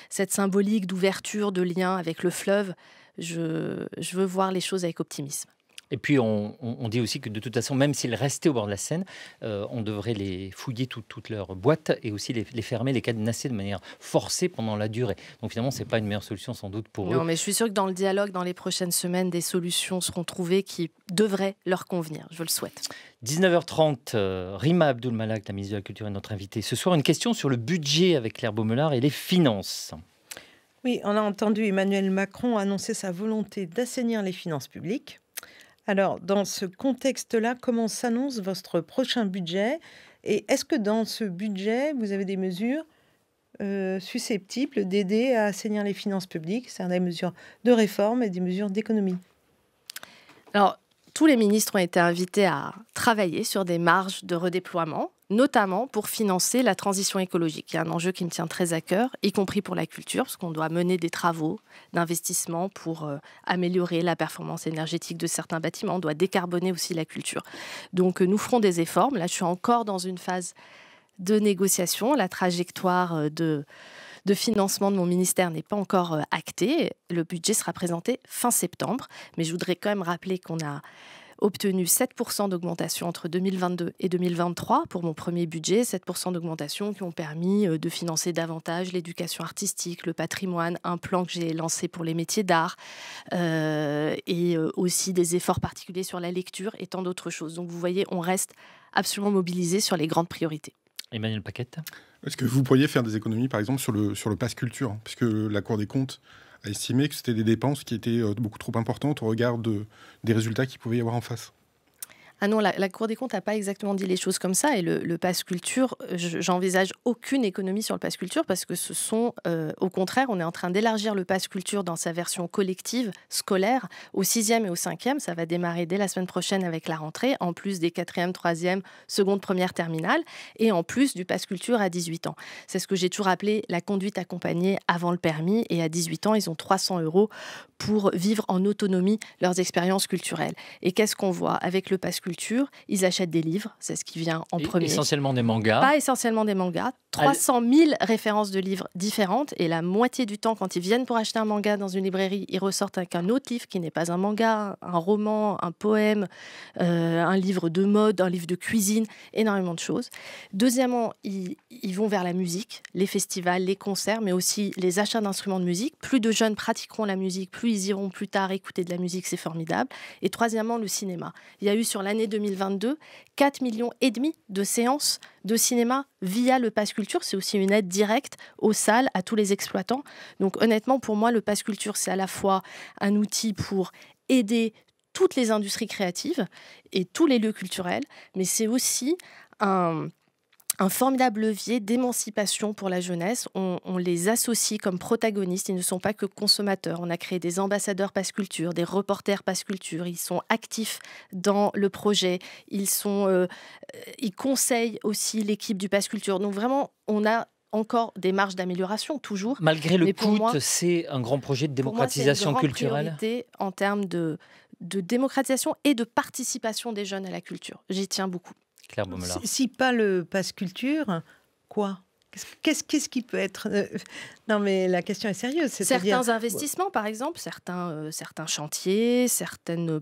cette symbolique d'ouverture, de lien avec le fleuve. Je veux voir les choses avec optimisme. Et puis on dit aussi que de toute façon, même s'ils restaient au bord de la Seine, on devrait les fouiller toutes leurs boîtes et aussi les fermer, les cadenasser de manière forcée pendant la durée. Donc finalement, ce n'est pas une meilleure solution sans doute pour eux. Non, mais je suis sûre que dans le dialogue, dans les prochaines semaines, des solutions seront trouvées qui devraient leur convenir. Je le souhaite. 19h30, Rima Abdul-Malak, la ministre de la Culture, est notre invitée. Ce soir, une question sur le budget avec Claire Baumelaar et les finances. Oui, on a entendu Emmanuel Macron annoncer sa volonté d'assainir les finances publiques. Alors, dans ce contexte-là, comment s'annonce votre prochain budget? Et est-ce que dans ce budget, vous avez des mesures susceptibles d'aider à assainir les finances publiques? C'est-à-dire des mesures de réforme et des mesures d'économie. Alors, tous les ministres ont été invités à travailler sur des marges de redéploiement, notamment pour financer la transition écologique. Il y a un enjeu qui me tient très à cœur, y compris pour la culture, parce qu'on doit mener des travaux d'investissement pour améliorer la performance énergétique de certains bâtiments. On doit décarboner aussi la culture. Donc nous ferons des efforts. Là, je suis encore dans une phase de négociation. La trajectoire de financement de mon ministère n'est pas encore actée. Le budget sera présenté fin septembre. Mais je voudrais quand même rappeler qu'on a obtenu 7% d'augmentation entre 2022 et 2023 pour mon premier budget, 7% d'augmentation qui ont permis de financer davantage l'éducation artistique, le patrimoine, un plan que j'ai lancé pour les métiers d'art et aussi des efforts particuliers sur la lecture et tant d'autres choses. Donc vous voyez, on reste absolument mobilisé sur les grandes priorités. Emmanuel Paquette. Est-ce que vous pourriez faire des économies, par exemple, sur le pass culture, hein, puisque la Cour des comptes a estimé que c'était des dépenses qui étaient beaucoup trop importantes au regard des résultats qu'il pouvait y avoir en face? Ah non, la Cour des comptes n'a pas exactement dit les choses comme ça. Et le pass culture, j'envisage aucune économie sur le pass culture parce que ce sont, au contraire, on est en train d'élargir le pass culture dans sa version collective, scolaire, au 6e et au 5e. Ça va démarrer dès la semaine prochaine avec la rentrée, en plus des 4e, 3e, seconde, première terminale, et en plus du pass culture à 18 ans. C'est ce que j'ai toujours appelé la conduite accompagnée avant le permis. Et à 18 ans, ils ont 300 € pour vivre en autonomie leurs expériences culturelles. Et qu'est-ce qu'on voit avec le Pass Culture? Ils achètent des livres, c'est ce qui vient en premier. Essentiellement des mangas. Pas essentiellement des mangas. 300 000 références de livres différentes, et la moitié du temps, quand ils viennent pour acheter un manga dans une librairie, ils ressortent avec un autre livre qui n'est pas un manga, un roman, un poème, un livre de mode, un livre de cuisine, énormément de choses. Deuxièmement, ils vont vers la musique, les festivals, les concerts, mais aussi les achats d'instruments de musique. Plus de jeunes pratiqueront la musique, plus ils iront plus tard écouter de la musique, c'est formidable. Et troisièmement, le cinéma. Il y a eu sur l'année 2022 4,5 millions de séances de cinéma via le Pass Culture. C'est aussi une aide directe aux salles, à tous les exploitants. Donc honnêtement, pour moi, le Pass Culture, c'est à la fois un outil pour aider toutes les industries créatives et tous les lieux culturels, mais c'est aussi un formidable levier d'émancipation pour la jeunesse. On les associe comme protagonistes, ils ne sont pas que consommateurs. On a créé des ambassadeurs Pass Culture, des reporters Pass Culture, ils sont actifs dans le projet, ils conseillent aussi l'équipe du Pass Culture. Donc vraiment, on a encore des marges d'amélioration, toujours. Malgré le coût, c'est un grand projet de démocratisation culturelle. C'est une grande priorité en termes de démocratisation et de participation des jeunes à la culture. J'y tiens beaucoup. Claire Baumela. Si pas le Pass Culture, quoi? Qu'est-ce qui peut être... Non, mais la question est sérieuse. Certains investissements, par exemple, certains chantiers, certaines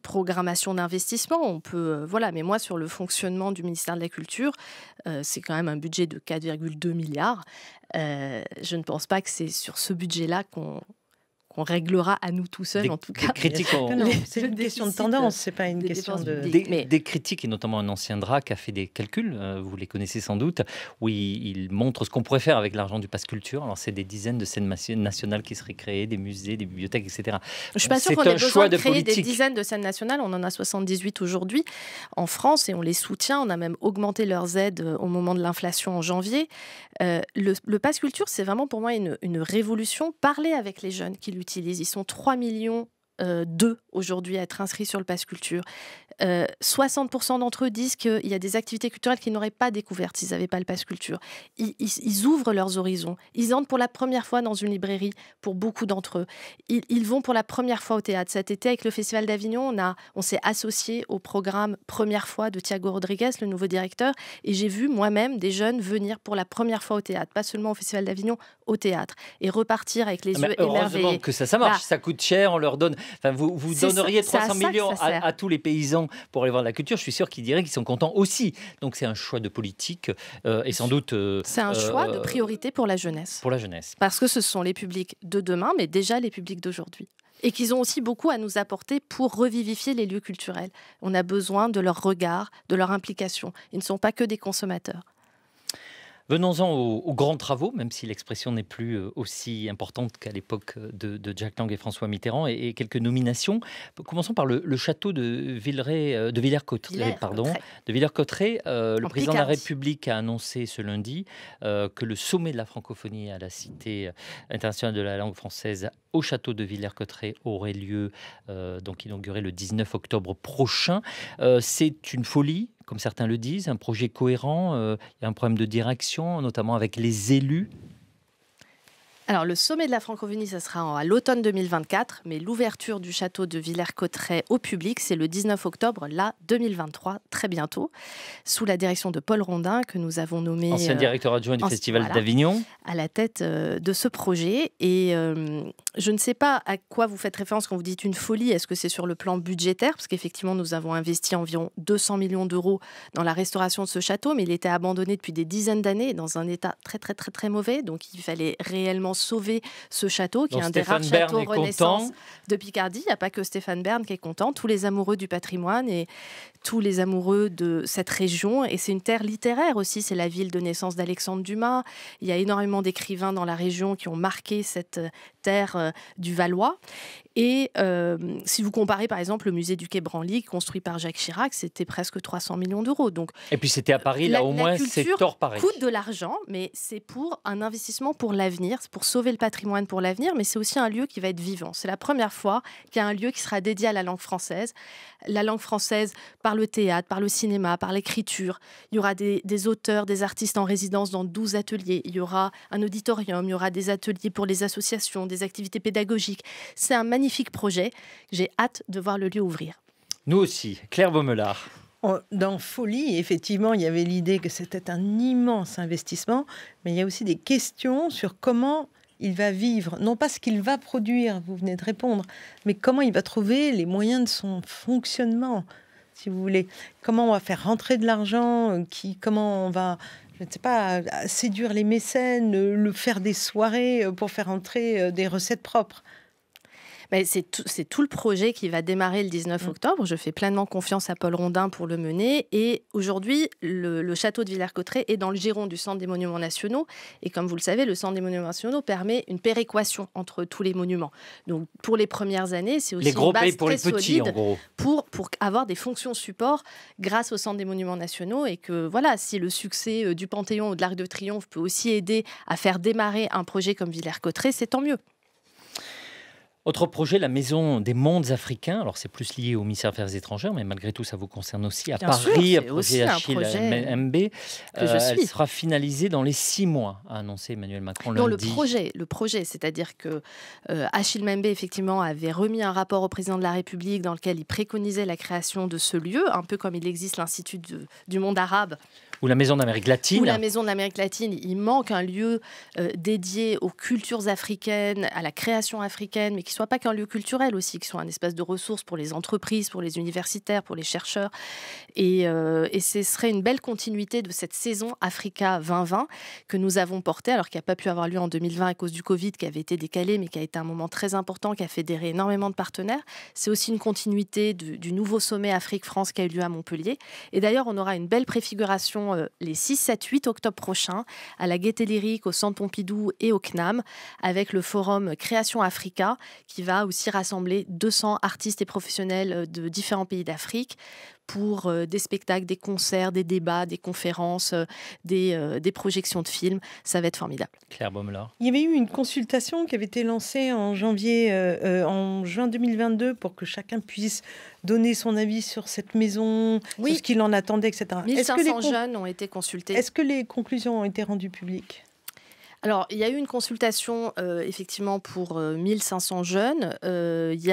programmations d'investissement. On peut, voilà. Mais moi, sur le fonctionnement du ministère de la Culture, c'est quand même un budget de 4,2 milliards. Je ne pense pas que c'est sur ce budget-là qu'on réglera à nous tout seuls, en tout cas. C'est une question de tendance, c'est pas une question de... Des critiques, et notamment un ancien DRAC a fait des calculs, vous les connaissez sans doute, où il montre ce qu'on pourrait faire avec l'argent du Pass Culture. Alors c'est des dizaines de scènes nationales qui seraient créées, des musées, des bibliothèques, etc. Je suis pas sûre qu'on ait besoin de créer des dizaines de scènes nationales. On en a 78 aujourd'hui en France et on les soutient. On a même augmenté leurs aides au moment de l'inflation en janvier. Le Pass Culture, c'est vraiment pour moi une révolution. Parler avec les jeunes qui l'utilisent. Ils sont 3 millions aujourd'hui à être inscrits sur le Pass Culture. 60% d'entre eux disent qu'il y a des activités culturelles qu'ils n'auraient pas découvertes s'ils n'avaient pas le Pass Culture. Ils ouvrent leurs horizons. Ils entrent pour la première fois dans une librairie pour beaucoup d'entre eux. Ils vont pour la première fois au théâtre. Cet été, avec le Festival d'Avignon, on s'est associé au programme Première fois de Thiago Rodriguez, le nouveau directeur, et j'ai vu moi-même des jeunes venir pour la première fois au théâtre, pas seulement au Festival d'Avignon, au théâtre, et repartir avec les yeux émerveillés. Heureusement que ça marche, ça coûte cher, on leur donne... Enfin, vous donneriez 300 millions à tous les paysans pour aller voir la culture, je suis sûr qu'ils diraient qu'ils sont contents aussi. Donc c'est un choix de politique et sans doute... c'est un choix de priorité pour la jeunesse. Pour la jeunesse. Parce que ce sont les publics de demain, mais déjà les publics d'aujourd'hui. Et qu'ils ont aussi beaucoup à nous apporter pour revivifier les lieux culturels. On a besoin de leur regard, de leur implication. Ils ne sont pas que des consommateurs. Venons-en aux grands travaux, même si l'expression n'est plus aussi importante qu'à l'époque de Jack Lang et François Mitterrand, et quelques nominations. Commençons par le château de Villers-Cotterêts. Le président de la République a annoncé ce lundi que le sommet de la francophonie à la Cité internationale de la langue française au château de Villers-Cotterêts aurait lieu, donc inauguré le 19 octobre prochain. C'est une folie, comme certains le disent, un projet cohérent. Il y a un problème de direction, notamment avec les élus. Alors, le sommet de la francophonie, ça sera à l'automne 2024, mais l'ouverture du château de Villers-Cotterêts au public, c'est le 19 octobre, là, 2023, très bientôt, sous la direction de Paul Rondin, que nous avons nommé... Ancien directeur adjoint du Festival d'Avignon. À la tête de ce projet. Et je ne sais pas à quoi vous faites référence quand vous dites une folie. Est-ce que c'est sur le plan budgétaire? Parce qu'effectivement, nous avons investi environ 200 millions d'euros dans la restauration de ce château, mais il était abandonné depuis des dizaines d'années, dans un état très, très, très, très mauvais. Donc, il fallait réellement sauver ce château, qui est un des rares châteaux Renaissance de Picardie. Il n'y a pas que Stéphane Bern qui est content, tous les amoureux du patrimoine et tous les amoureux de cette région. Et c'est une terre littéraire aussi, c'est la ville de naissance d'Alexandre Dumas. Il y a énormément d'écrivains dans la région qui ont marqué cette terre du Valois. Et si vous comparez par exemple le musée du Quai Branly, construit par Jacques Chirac, c'était presque 300 millions d'euros. Donc, et puis c'était à Paris, là au moins c'est hors Paris. Coûte de l'argent, mais c'est pour un investissement pour l'avenir, c'est pour sauver le patrimoine pour l'avenir, mais c'est aussi un lieu qui va être vivant. C'est la première fois qu'il y a un lieu qui sera dédié à la langue française par le théâtre, par le cinéma, par l'écriture. Il y aura des auteurs, des artistes en résidence dans 12 ateliers. Il y aura un auditorium, il y aura des ateliers pour les associations, des activités pédagogiques. C'est un magnifique projet. J'ai hâte de voir le lieu ouvrir. Nous aussi. Claire Baumelard. Dans Folie, effectivement, il y avait l'idée que c'était un immense investissement, mais il y a aussi des questions sur comment il va vivre, non pas ce qu'il va produire, vous venez de répondre, mais comment il va trouver les moyens de son fonctionnement, si vous voulez. Comment on va faire rentrer de l'argent, comment on va, je ne sais pas, séduire les mécènes, le faire des soirées pour faire entrer des recettes propres. Mais c'est tout le projet qui va démarrer le 19 octobre. Je fais pleinement confiance à Paul Rondin pour le mener. Et aujourd'hui, le château de Villers-Cotterêts est dans le giron du Centre des Monuments Nationaux. Et comme vous le savez, le Centre des Monuments Nationaux permet une péréquation entre tous les monuments. Donc pour les premières années, c'est aussi les gros une base payent pour très les petits, solide en gros. pour avoir des fonctions support grâce au Centre des Monuments Nationaux. Et que voilà, si le succès du Panthéon ou de l'Arc de Triomphe peut aussi aider à faire démarrer un projet comme Villers-Cotterêts, c'est tant mieux. Autre projet, la Maison des mondes africains. Alors, c'est plus lié au ministère des Affaires étrangères, mais malgré tout, ça vous concerne aussi. À Bien Paris, sûr, à projet Achille MB. Elle sera finalisée dans les 6 mois, a annoncé Emmanuel Macron lundi. Non, le projet, c'est-à-dire que Achille Mbembe, effectivement, avait remis un rapport au président de la République dans lequel il préconisait la création de ce lieu, un peu comme il existe l'Institut du monde arabe. Ou la Maison d'Amérique latine. Ou la Maison de l'Amérique latine. Il manque un lieu dédié aux cultures africaines, à la création africaine, mais qui ne soit pas qu'un lieu culturel aussi, qui soit un espace de ressources pour les entreprises, pour les universitaires, pour les chercheurs. Et ce serait une belle continuité de cette saison Africa 2020 que nous avons portée, alors qui n'a pas pu avoir lieu en 2020 à cause du Covid, qui avait été décalé, mais qui a été un moment très important, qui a fédéré énormément de partenaires. C'est aussi une continuité du nouveau sommet Afrique-France qui a eu lieu à Montpellier. Et d'ailleurs, on aura une belle préfiguration les 6, 7, 8 octobre prochains à la Gaîté Lyrique, au Centre Pompidou et au CNAM, avec le forum Création Africa, qui va aussi rassembler 200 artistes et professionnels de différents pays d'Afrique pour des spectacles, des concerts, des débats, des conférences, des projections de films. Ça va être formidable. Claire Baumelard. Il y avait eu une consultation qui avait été lancée en juin 2022 pour que chacun puisse donner son avis sur cette maison, sur ce qu'il en attendait, etc. 1500 jeunes ont été consultés. Est-ce que les conclusions ont été rendues publiques ? Alors, il y a eu une consultation, effectivement, pour 1500 jeunes. Je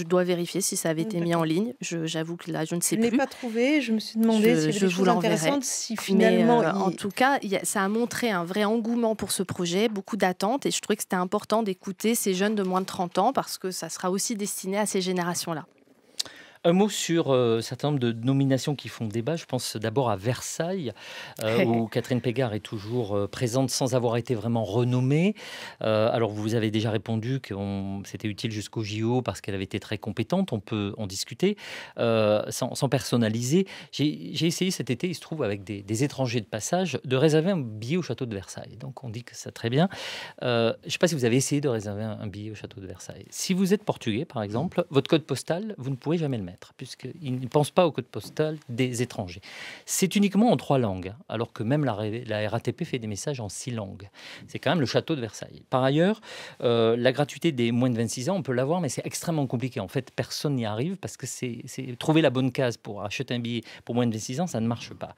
dois vérifier si ça avait été mis en ligne. J'avoue que là, je ne sais plus. Je ne l'ai pas trouvé. Je me suis demandé s'il y avait des choses intéressantes. Si finalement, en tout cas, ça a montré un vrai engouement pour ce projet, beaucoup d'attentes. Et je trouvais que c'était important d'écouter ces jeunes de moins de 30 ans parce que ça sera aussi destiné à ces générations-là. Un mot sur un certain nombre de nominations qui font débat. Je pense d'abord à Versailles, où Catherine Pégard est toujours présente sans avoir été vraiment renommée. Alors, vous avez déjà répondu que c'était utile jusqu'au JO parce qu'elle avait été très compétente. On peut en discuter sans personnaliser. J'ai essayé cet été, il se trouve, avec des étrangers de passage, de réserver un billet au château de Versailles. Donc, on dit que c'est très bien. Je ne sais pas si vous avez essayé de réserver un billet au château de Versailles. Si vous êtes portugais, par exemple, votre code postal, vous ne pourrez jamais le mettre, puisqu'ils ne pensent pas au code postal des étrangers. C'est uniquement en 3 langues, alors que même la RATP fait des messages en 6 langues. C'est quand même le château de Versailles. Par ailleurs, la gratuité des moins de 26 ans, on peut l'avoir, mais c'est extrêmement compliqué. En fait, personne n'y arrive parce que c'est trouver la bonne case pour acheter un billet pour moins de 26 ans, ça ne marche pas.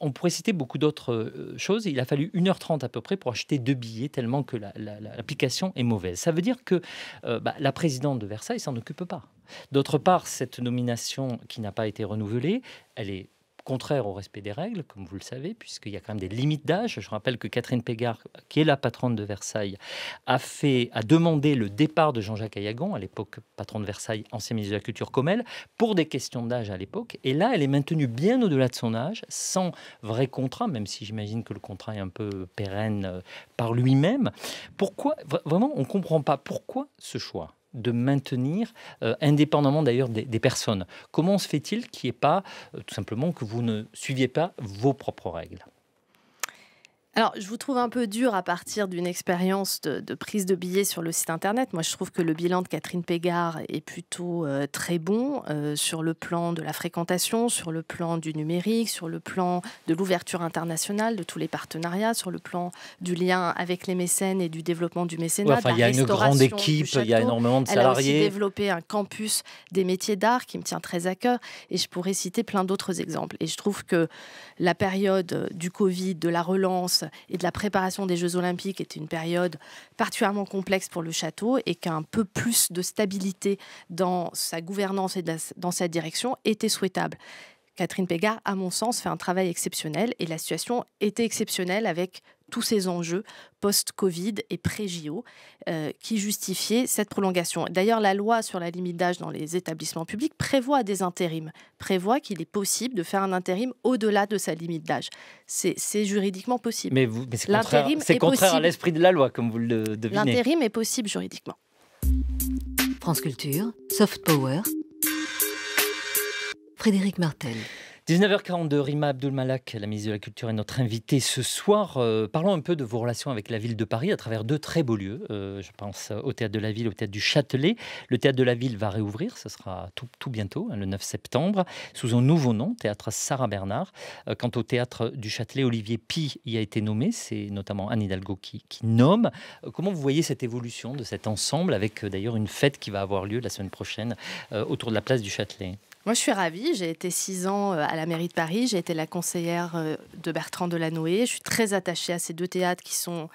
On pourrait citer beaucoup d'autres choses. Il a fallu 1h30 à peu près pour acheter 2 billets, tellement que l'application est mauvaise. Ça veut dire que la présidente de Versailles s'en occupe pas. D'autre part, cette nomination qui n'a pas été renouvelée, elle est contraire au respect des règles, comme vous le savez, puisqu'il y a quand même des limites d'âge. Je rappelle que Catherine Pégard, qui est la patronne de Versailles, a demandé le départ de Jean-Jacques Ayagon, à l'époque patron de Versailles, ancien ministre de la Culture comme elle, pour des questions d'âge à l'époque. Et là, elle est maintenue bien au-delà de son âge, sans vrai contrat, même si j'imagine que le contrat est un peu pérenne par lui-même. Pourquoi, vraiment, on ne comprend pas pourquoi ce choix de maintenir, indépendamment d'ailleurs des personnes. Comment se fait-il qu'il n'y ait pas, tout simplement, que vous ne suiviez pas vos propres règles ? Alors, je vous trouve un peu dur à partir d'une expérience de prise de billets sur le site internet. Moi, je trouve que le bilan de Catherine Pégard est plutôt très bon sur le plan de la fréquentation, sur le plan du numérique, sur le plan de l'ouverture internationale, de tous les partenariats, sur le plan du lien avec les mécènes et du développement du mécénat. Ouais, enfin, il y a une grande équipe, il y a énormément de salariés. Elle a aussi développé un campus des métiers d'art qui me tient très à cœur et je pourrais citer plein d'autres exemples. Et je trouve que la période du Covid, de la relance et de la préparation des Jeux Olympiques était une période particulièrement complexe pour le château et qu'un peu plus de stabilité dans sa gouvernance et dans sa direction était souhaitable. Catherine Pégard, à mon sens, fait un travail exceptionnel et la situation était exceptionnelle avec tous ces enjeux post-Covid et pré-JO qui justifiaient cette prolongation. D'ailleurs, la loi sur la limite d'âge dans les établissements publics prévoit des intérims, prévoit qu'il est possible de faire un intérim au-delà de sa limite d'âge. C'est juridiquement possible. Mais c'est contraire à l'esprit de la loi, comme vous le devinez. L'intérim est possible juridiquement. France Culture, Soft Power, Frédéric Martel. 19h42, Rima Abdul-Malak, la ministre de la Culture, est notre invitée ce soir. Parlons un peu de vos relations avec la ville de Paris à travers deux très beaux lieux. Je pense au Théâtre de la Ville, au Théâtre du Châtelet. Le Théâtre de la Ville va réouvrir, ce sera tout bientôt, le 9 septembre, sous un nouveau nom, Théâtre Sarah Bernard. Quant au Théâtre du Châtelet, Olivier Py y a été nommé, c'est notamment Anne Hidalgo qui nomme. Comment vous voyez cette évolution de cet ensemble, avec d'ailleurs une fête qui va avoir lieu la semaine prochaine autour de la place du Châtelet ? Moi, je suis ravie. J'ai été 6 ans à la mairie de Paris. J'ai été la conseillère de Bertrand Delanoë. Je suis très attachée à ces deux théâtres qui sont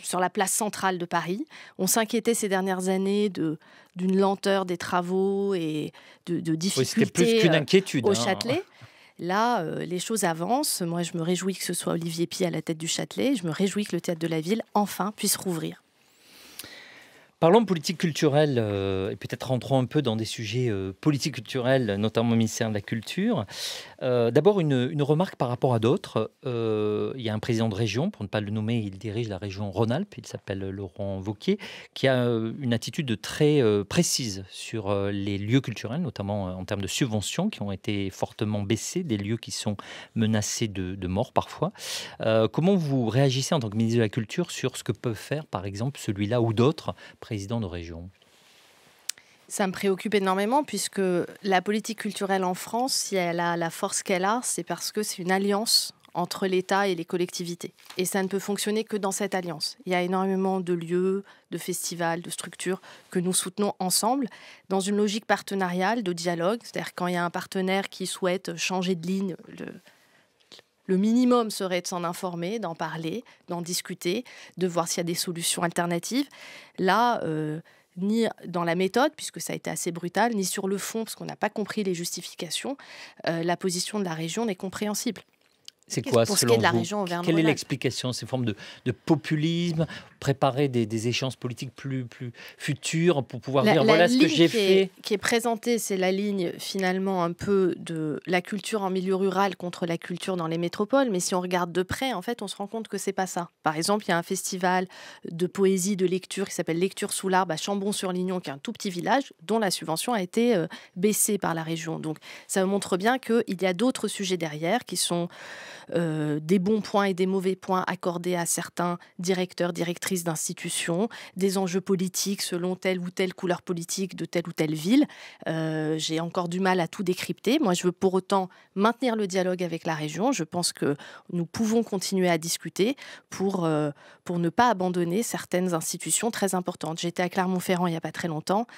sur la place centrale de Paris. On s'inquiétait ces dernières années d'une lenteur des travaux et de difficultés c'était plus qu'une inquiétude, au Châtelet. Là, les choses avancent. Moi, je me réjouis que ce soit Olivier Py à la tête du Châtelet. Je me réjouis que le Théâtre de la Ville, enfin, puisse rouvrir. Parlons politique culturelle et peut-être rentrons un peu dans des sujets politiques culturels, notamment au ministère de la Culture. D'abord, une remarque par rapport à d'autres. Il y a un président de région, pour ne pas le nommer, il dirige la région Rhône-Alpes, il s'appelle Laurent Wauquiez, qui a une attitude très précise sur les lieux culturels, notamment en termes de subventions qui ont été fortement baissées, des lieux qui sont menacés de mort parfois. Comment vous réagissez en tant que ministre de la Culture sur ce que peut faire, par exemple, celui-là ou d'autres président de région? Ça me préoccupe énormément puisque la politique culturelle en France, si elle a la force qu'elle a, c'est parce que c'est une alliance entre l'État et les collectivités. Et ça ne peut fonctionner que dans cette alliance. Il y a énormément de lieux, de festivals, de structures que nous soutenons ensemble dans une logique partenariale, de dialogue. C'est-à-dire quand il y a un partenaire qui souhaite changer de ligne, le minimum serait de s'en informer, d'en parler, d'en discuter, de voir s'il y a des solutions alternatives. Là, ni dans la méthode, puisque ça a été assez brutal, ni sur le fond, parce qu'on n'a pas compris les justifications, la position de la région n'est compréhensible. C'est quoi, pour ce selon qui est de la vous, région Auvergne-Rhône-Alpes? Quelle est l'explication? Ces formes de populisme, préparer des échéances politiques plus futures pour pouvoir dire voilà ce que j'ai fait. Qui est présentée, c'est la ligne finalement un peu de la culture en milieu rural contre la culture dans les métropoles. Mais si on regarde de près, en fait, on se rend compte que c'est pas ça. Par exemple, il y a un festival de poésie, de lecture qui s'appelle Lecture sous l'arbre à Chambon-sur-Lignon, qui est un tout petit village dont la subvention a été baissée par la région. Donc ça montre bien qu'il y a d'autres sujets derrière qui sont des bons points et des mauvais points accordés à certains directeurs, directrices d'institutions, des enjeux politiques selon telle ou telle couleur politique de telle ou telle ville. J'ai encore du mal à tout décrypter. Moi, je veux pour autant maintenir le dialogue avec la région. Je pense que nous pouvons continuer à discuter pour ne pas abandonner certaines institutions très importantes. J'étais à Clermont-Ferrand il n'y a pas très longtemps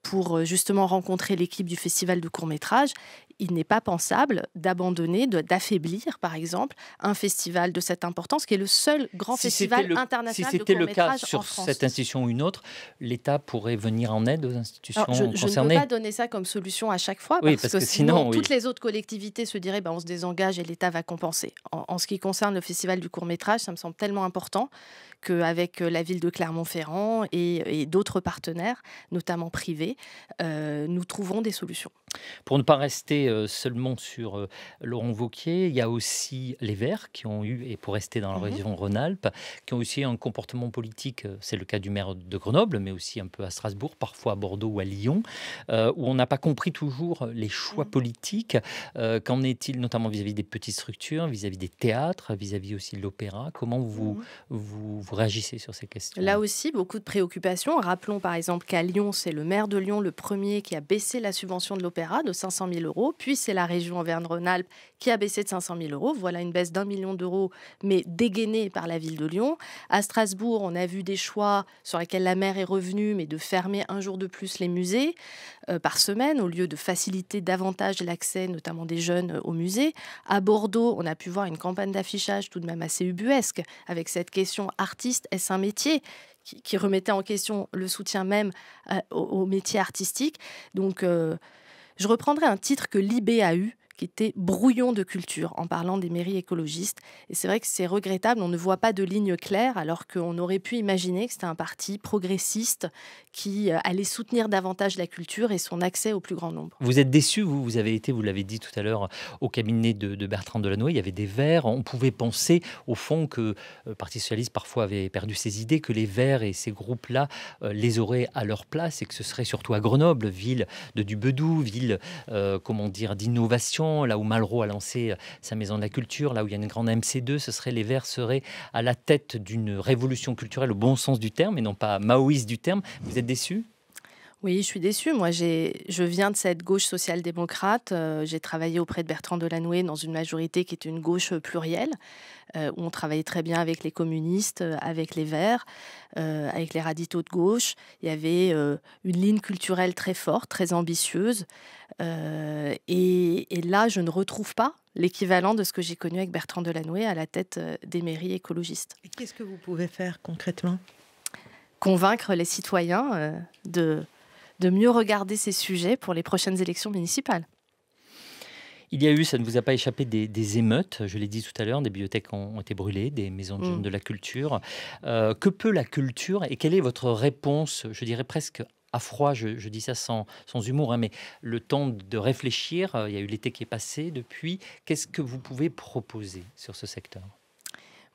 pour justement rencontrer l'équipe du festival de court-métrage. Il n'est pas pensable d'abandonner, d'affaiblir, par exemple, un festival de cette importance, qui est le seul grand festival international de court-métrage en France. Si c'était le cas sur cette institution ou une autre, l'État pourrait venir en aide aux institutions concernées. Je ne peux pas donner ça comme solution à chaque fois, parce que sinon toutes les autres collectivités se diraient on se désengage et l'État va compenser. En ce qui concerne le festival du court-métrage, ça me semble tellement important qu'avec la ville de Clermont-Ferrand et d'autres partenaires, notamment privés, nous trouverons des solutions. Pour ne pas rester seulement sur Laurent Wauquiez, il y a aussi les Verts qui ont eu, et pour rester dans la région Rhône-Alpes, qui ont aussi un comportement politique, c'est le cas du maire de Grenoble, mais aussi un peu à Strasbourg, parfois à Bordeaux ou à Lyon, où on n'a pas compris toujours les choix politiques. Qu'en est-il notamment vis-à-vis des petites structures, vis-à-vis des théâtres, vis-à-vis aussi de l'opéra? Comment vous réagissez sur ces questions? Là aussi, beaucoup de préoccupations. Rappelons par exemple qu'à Lyon, c'est le maire de Lyon le premier qui a baissé la subvention de l'opéra de 500 000 €, puis c'est la région Auvergne-Rhône-Alpes qui a baissé de 500 000 €. Voilà une baisse d'1 million d'euros, mais dégainée par la ville de Lyon. À Strasbourg, on a vu des choix sur lesquels la maire est revenue, mais de fermer un jour de plus les musées par semaine, au lieu de faciliter davantage l'accès, notamment des jeunes, aux musées. À Bordeaux, on a pu voir une campagne d'affichage tout de même assez ubuesque, avec cette question « artiste, est-ce un métier ?» qui remettait en question le soutien même au métier artistique. Donc, je reprendrai un titre que Libé a eu, qui était brouillon de culture, en parlant des mairies écologistes. Et c'est vrai que c'est regrettable, on ne voit pas de ligne claire, alors qu'on aurait pu imaginer que c'était un parti progressiste qui allait soutenir davantage la culture et son accès au plus grand nombre. Vous êtes déçu, vous avez été, vous l'avez dit tout à l'heure, au cabinet de Bertrand Delanoë, il y avait des Verts. On pouvait penser, au fond, que le Parti socialiste parfois avait perdu ses idées, que les Verts et ces groupes-là les auraient à leur place et que ce serait surtout à Grenoble, ville de Dubedou, ville, d'innovation, là où Malraux a lancé sa maison de la culture, là où il y a une grande MC2, les Verts seraient à la tête d'une révolution culturelle au bon sens du terme et non pas maoïste du terme. Vous êtes déçu ? Oui, je suis déçue. Moi, je viens de cette gauche social-démocrate. J'ai travaillé auprès de Bertrand Delanoë dans une majorité qui est une gauche plurielle, où on travaillait très bien avec les communistes, avec les Verts, avec les radicaux de gauche. Il y avait une ligne culturelle très forte, très ambitieuse. Et là, je ne retrouve pas l'équivalent de ce que j'ai connu avec Bertrand Delanoë à la tête des mairies écologistes. Et qu'est-ce que vous pouvez faire concrètement ? Convaincre les citoyens de mieux regarder ces sujets pour les prochaines élections municipales. Il y a eu, ça ne vous a pas échappé, des émeutes, je l'ai dit tout à l'heure, des bibliothèques ont été brûlées, des maisons de jeunes de la culture. Que peut la culture et quelle est votre réponse, je dirais presque à froid, je dis ça sans humour, mais le temps de réfléchir, il y a eu l'été qui est passé depuis. Qu'est-ce que vous pouvez proposer sur ce secteur ?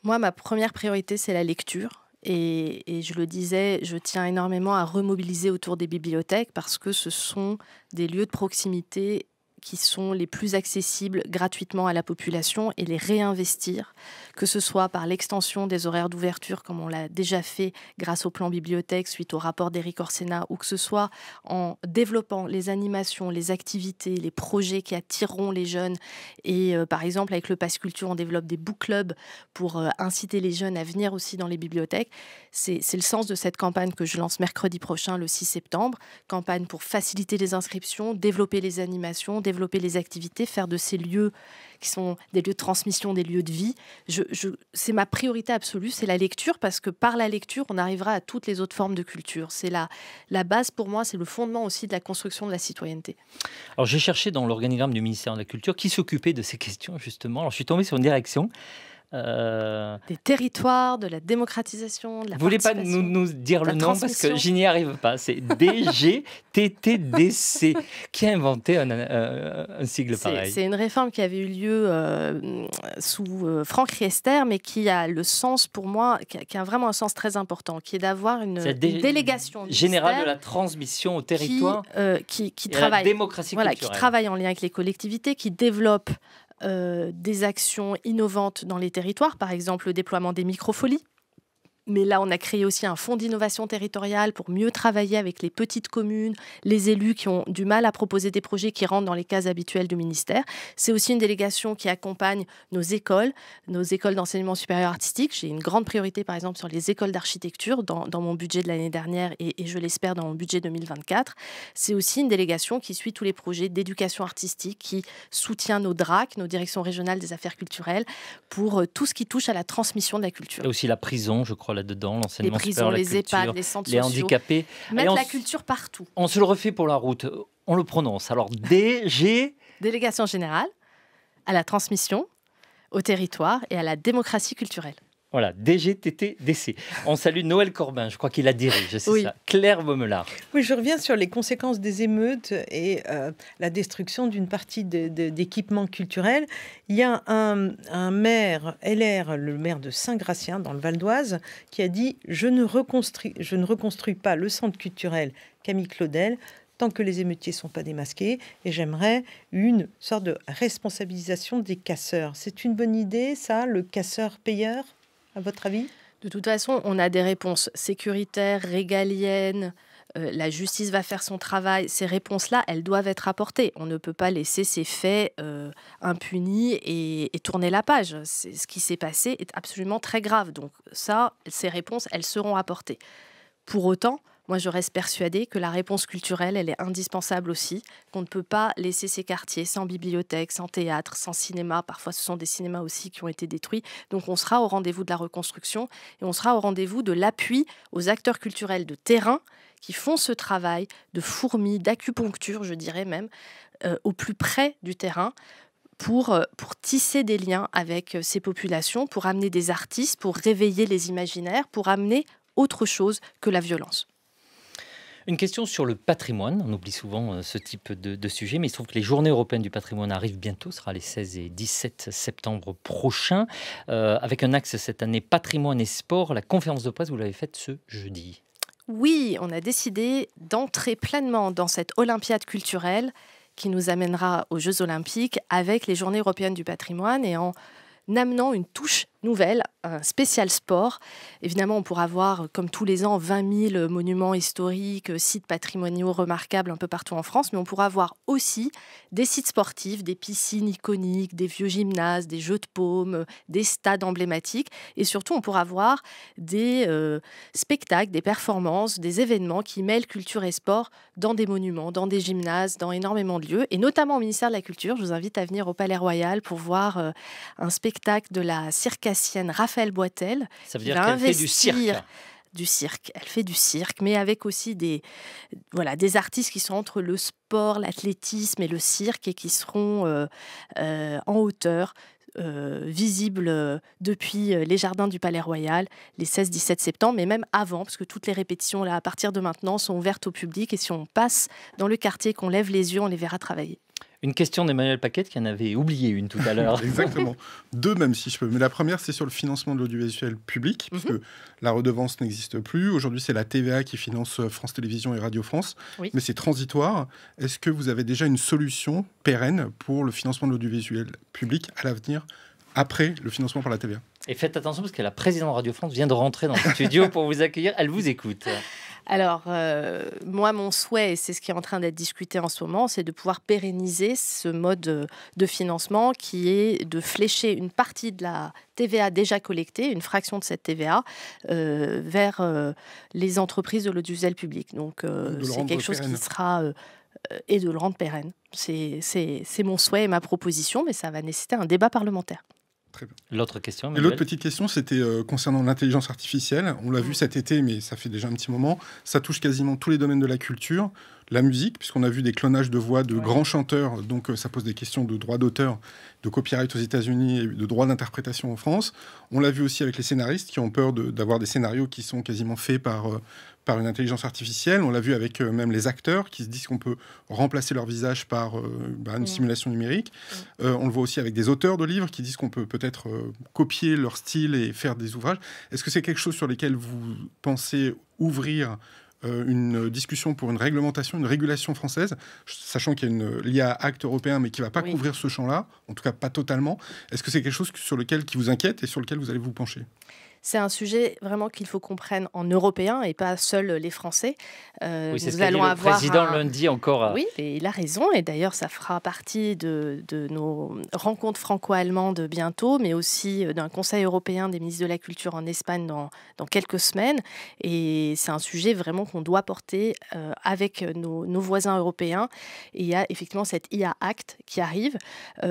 Moi, ma première priorité, c'est la lecture. Et je le disais, je tiens énormément à remobiliser autour des bibliothèques parce que ce sont des lieux de proximité qui sont les plus accessibles gratuitement à la population et les réinvestir, que ce soit par l'extension des horaires d'ouverture, comme on l'a déjà fait grâce au plan bibliothèque suite au rapport d'Éric Orsena, ou que ce soit en développant les animations, les activités, les projets qui attireront les jeunes. Et par exemple, avec le Pass Culture, on développe des book clubs pour inciter les jeunes à venir aussi dans les bibliothèques. C'est le sens de cette campagne que je lance mercredi prochain, le 6 septembre. Campagne pour faciliter les inscriptions, développer les animations, développer les activités, faire de ces lieux qui sont des lieux de transmission, des lieux de vie. C'est ma priorité absolue, c'est la lecture, parce que par la lecture, on arrivera à toutes les autres formes de culture. C'est la base pour moi, c'est le fondement aussi de la construction de la citoyenneté. Alors j'ai cherché dans l'organigramme du ministère de la Culture qui s'occupait de ces questions justement. Alors je suis tombé sur une direction. Des territoires, de la démocratisation, de la Vous voulez pas participation, nous dire le nom parce que je n'y arrive pas. C'est DGTTDC. Qui a inventé un sigle pareil? C'est une réforme qui avait eu lieu sous Franck Riester, mais qui a le sens pour moi, qui a vraiment un sens très important, qui est d'avoir une délégation générale de la transmission au territoire qui travaille, la démocratie culturelle. Qui travaille en lien avec les collectivités, qui développe des actions innovantes dans les territoires, par exemple le déploiement des microfolies. Mais là, on a créé aussi un fonds d'innovation territoriale pour mieux travailler avec les petites communes, les élus qui ont du mal à proposer des projets qui rentrent dans les cases habituelles du ministère. C'est aussi une délégation qui accompagne nos écoles d'enseignement supérieur artistique. J'ai une grande priorité, par exemple, sur les écoles d'architecture dans mon budget de l'année dernière et je l'espère dans mon budget 2024. C'est aussi une délégation qui suit tous les projets d'éducation artistique, qui soutient nos DRAC, nos directions régionales des affaires culturelles, pour tout ce qui touche à la transmission de la culture. Et aussi la prison, je crois, là-dedans, l'enseignement supérieur, la les culture, EHPAD, les centres les sociaux, handicapés. Mettre la culture partout. On se le refait pour la route. On le prononce. Alors, Délégation générale à la transmission, au territoire et à la démocratie culturelle. Voilà, DGTTDC. On salue Noël Corbin, je crois qu'il la dirige, c'est Oui. ça. Claire Baumelard. Oui, je reviens sur les conséquences des émeutes et la destruction d'une partie d'équipements culturels. Il y a un maire LR, le maire de Saint-Gratien, dans le Val d'Oise, qui a dit « je ne reconstruis pas le centre culturel Camille Claudel tant que les émeutiers ne sont pas démasqués, et j'aimerais une sorte de responsabilisation des casseurs ». C'est une bonne idée, ça, le casseur-payeur, à votre avis ? De toute façon, on a des réponses sécuritaires, régaliennes. La justice va faire son travail. Ces réponses-là, elles doivent être apportées. On ne peut pas laisser ces faits impunis et tourner la page. Ce qui s'est passé est absolument très grave. Donc ça, ces réponses, elles seront apportées. Pour autant, moi, je reste persuadée que la réponse culturelle, elle est indispensable aussi, qu'on ne peut pas laisser ces quartiers sans bibliothèque, sans théâtre, sans cinéma. Parfois, ce sont des cinémas aussi qui ont été détruits. Donc, on sera au rendez-vous de la reconstruction et on sera au rendez-vous de l'appui aux acteurs culturels de terrain qui font ce travail de fourmi, d'acupuncture, je dirais même, au plus près du terrain, pour tisser des liens avec ces populations, pour amener des artistes, pour réveiller les imaginaires, pour amener autre chose que la violence. Une question sur le patrimoine. On oublie souvent ce type de sujet, mais il se trouve que les Journées européennes du patrimoine arrivent bientôt. Ce sera les 16 et 17 septembre prochains. Avec un axe cette année patrimoine et sport. La conférence de presse, vous l'avez faite ce jeudi. Oui, on a décidé d'entrer pleinement dans cette Olympiade culturelle qui nous amènera aux Jeux Olympiques avec les Journées européennes du patrimoine et en amenant une touche nouvelle, un spécial sport. Évidemment, on pourra voir, comme tous les ans, 20 000 monuments historiques, sites patrimoniaux remarquables un peu partout en France, mais on pourra voir aussi des sites sportifs, des piscines iconiques, des vieux gymnases, des jeux de paume, des stades emblématiques. Et surtout, on pourra voir des spectacles, des performances, des événements qui mêlent culture et sport dans des monuments, dans des gymnases, dans énormément de lieux. Et notamment au ministère de la Culture, je vous invite à venir au Palais Royal pour voir un spectacle de la circassienne Raphaël Boitel. Ça veut dire qu'elle fait du cirque. Elle fait du cirque, mais avec aussi des artistes qui sont entre le sport, l'athlétisme et le cirque et qui seront en hauteur, visibles depuis les jardins du Palais Royal les 16-17 septembre, mais même avant, parce que toutes les répétitions là, à partir de maintenant sont ouvertes au public et si on passe dans le quartier, qu'on lève les yeux, on les verra travailler. Une question d'Emmanuel Paquette qui en avait oublié une tout à l'heure. Exactement. Deux même si je peux. Mais la première, c'est sur le financement de l'audiovisuel public, puisque la redevance n'existe plus. Aujourd'hui, c'est la TVA qui finance France Télévisions et Radio France. Oui. Mais c'est transitoire. Est-ce que vous avez déjà une solution pérenne pour le financement de l'audiovisuel public à l'avenir, après le financement par la TVA ? Et faites attention parce que la présidente de Radio France vient de rentrer dans le studio pour vous accueillir. Elle vous écoute. Alors, moi, mon souhait, et c'est ce qui est en train d'être discuté en ce moment, c'est de pouvoir pérenniser ce mode de financement qui est de flécher une partie de la TVA déjà collectée, une fraction de cette TVA, vers les entreprises de l'audiovisuel public. Donc, c'est quelque chose qui sera... et de le rendre pérenne. C'est mon souhait et ma proposition, mais ça va nécessiter un débat parlementaire. Très bien. L'autre question, et l'autre petite question, c'était concernant l'intelligence artificielle. On l'a vu cet été, mais ça fait déjà un petit moment. Ça touche quasiment tous les domaines de la culture. La musique, puisqu'on a vu des clonages de voix de grands chanteurs, donc ça pose des questions de droit d'auteur, de copyright aux États-Unis et de droit d'interprétation en France. On l'a vu aussi avec les scénaristes qui ont peur d'avoir des scénarios qui sont quasiment faits par une intelligence artificielle. On l'a vu avec même les acteurs qui se disent qu'on peut remplacer leur visage par une simulation numérique. On le voit aussi avec des auteurs de livres qui disent qu'on peut peut-être copier leur style et faire des ouvrages. Est-ce que c'est quelque chose sur lequel vous pensez ouvrir une discussion pour une réglementation, une régulation française, sachant qu'il y a une l'IA Act européen, mais qui ne va pas couvrir ce champ-là, en tout cas pas totalement. Est-ce que c'est quelque chose sur lequel qui vous inquiète et sur lequel vous allez vous pencher ? C'est un sujet vraiment qu'il faut qu'on prenne en européen et pas seuls les Français. Oui, c'est ce qu'a dit le président lundi encore. Oui, et il a raison. Et d'ailleurs, ça fera partie de nos rencontres franco-allemandes bientôt, mais aussi d'un Conseil européen des ministres de la Culture en Espagne dans quelques semaines. Et c'est un sujet vraiment qu'on doit porter avec nos voisins européens. Et il y a effectivement cette IA Act qui arrive.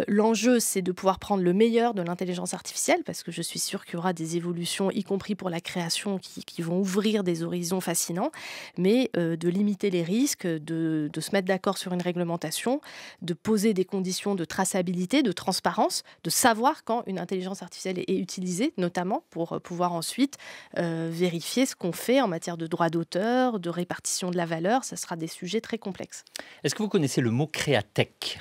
L'enjeu, c'est de pouvoir prendre le meilleur de l'intelligence artificielle, parce que je suis sûre qu'il y aura des évolutions discussions, y compris pour la création, qui vont ouvrir des horizons fascinants, mais de limiter les risques, de se mettre d'accord sur une réglementation, de poser des conditions de traçabilité, de transparence, de savoir quand une intelligence artificielle est utilisée, notamment pour pouvoir ensuite vérifier ce qu'on fait en matière de droit d'auteur, de répartition de la valeur. Ça sera des sujets très complexes. Est-ce que vous connaissez le mot créatech ?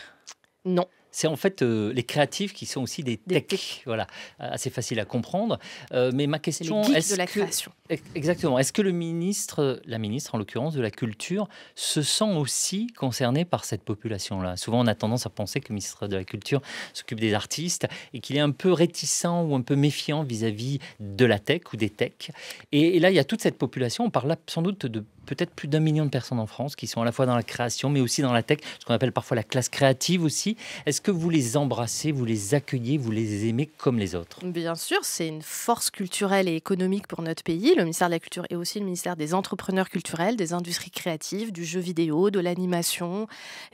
Non. C'est en fait les créatifs qui sont aussi des tech. Voilà, assez facile à comprendre. Mais ma question, c'est les geeks de la création. Exactement. Est-ce que la ministre en l'occurrence de la Culture, se sent aussi concernée par cette population-là ? Souvent, on a tendance à penser que le ministre de la Culture s'occupe des artistes et qu'il est un peu réticent ou un peu méfiant vis-à-vis de la tech ou des techs. Et là, il y a toute cette population. On parle là sans doute de peut-être plus d'1 million de personnes en France qui sont à la fois dans la création, mais aussi dans la tech, ce qu'on appelle parfois la classe créative aussi. Est-ce que vous les embrassez, vous les accueillez, vous les aimez comme les autres ? Bien sûr, c'est une force culturelle et économique pour notre pays. Le ministère de la Culture est aussi le ministère des entrepreneurs culturels, des industries créatives, du jeu vidéo, de l'animation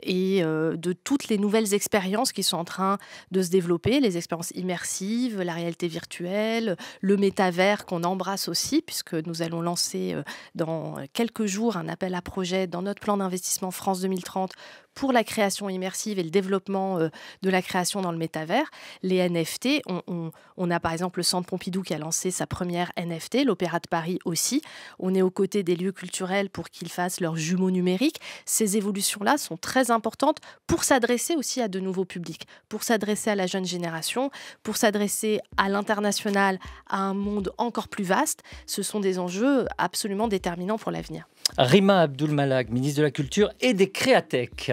et de toutes les nouvelles expériences qui sont en train de se développer, les expériences immersives, la réalité virtuelle, le métavers qu'on embrasse aussi, puisque nous allons lancer dans quelques jours un appel à projet dans notre plan d'investissement France 2030 pour la création immersive et le développement de la création dans le métavers. Les NFT, on a par exemple le Centre Pompidou qui a lancé sa première NFT, l'Opéra de Paris aussi. On est aux côtés des lieux culturels pour qu'ils fassent leurs jumeaux numériques. Ces évolutions-là sont très importantes pour s'adresser aussi à de nouveaux publics, pour s'adresser à la jeune génération, pour s'adresser à l'international, à un monde encore plus vaste. Ce sont des enjeux absolument déterminants pour l'avenir. Rima Abdul-Malak, ministre de la Culture et des Créatech.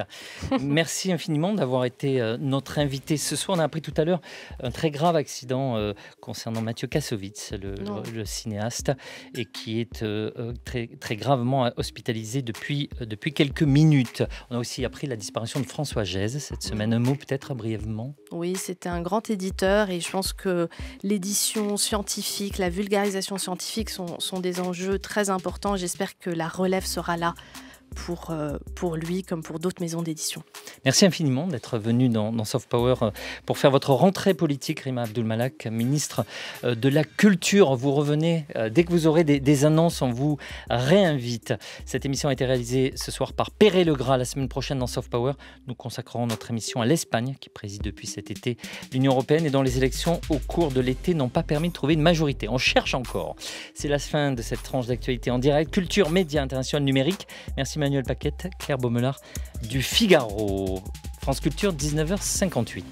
Merci infiniment d'avoir été notre invité ce soir. On a appris tout à l'heure un très grave accident concernant Mathieu Kassovitz, le cinéaste, et qui est très, très gravement hospitalisé depuis quelques minutes. On a aussi appris la disparition de François Gèze cette semaine. Un mot peut-être brièvement ? Oui, c'était un grand éditeur et je pense que l'édition scientifique, la vulgarisation scientifique sont des enjeux très importants. J'espère que la relève sera là pour lui comme pour d'autres maisons d'édition. Merci infiniment d'être venu dans Soft Power pour faire votre rentrée politique, Rima Abdul-Malak, ministre de la Culture. Vous revenez dès que vous aurez des annonces, on vous réinvite. Cette émission a été réalisée ce soir par Perret Legras. La semaine prochaine dans Soft Power, nous consacrerons notre émission à l'Espagne qui préside depuis cet été l'Union européenne et dont les élections au cours de l'été n'ont pas permis de trouver une majorité. On cherche encore. C'est la fin de cette tranche d'actualité en direct. Culture, médias, international, numérique. Merci Manuel Paquette, Claire Baumelard du Figaro. France Culture, 19h58.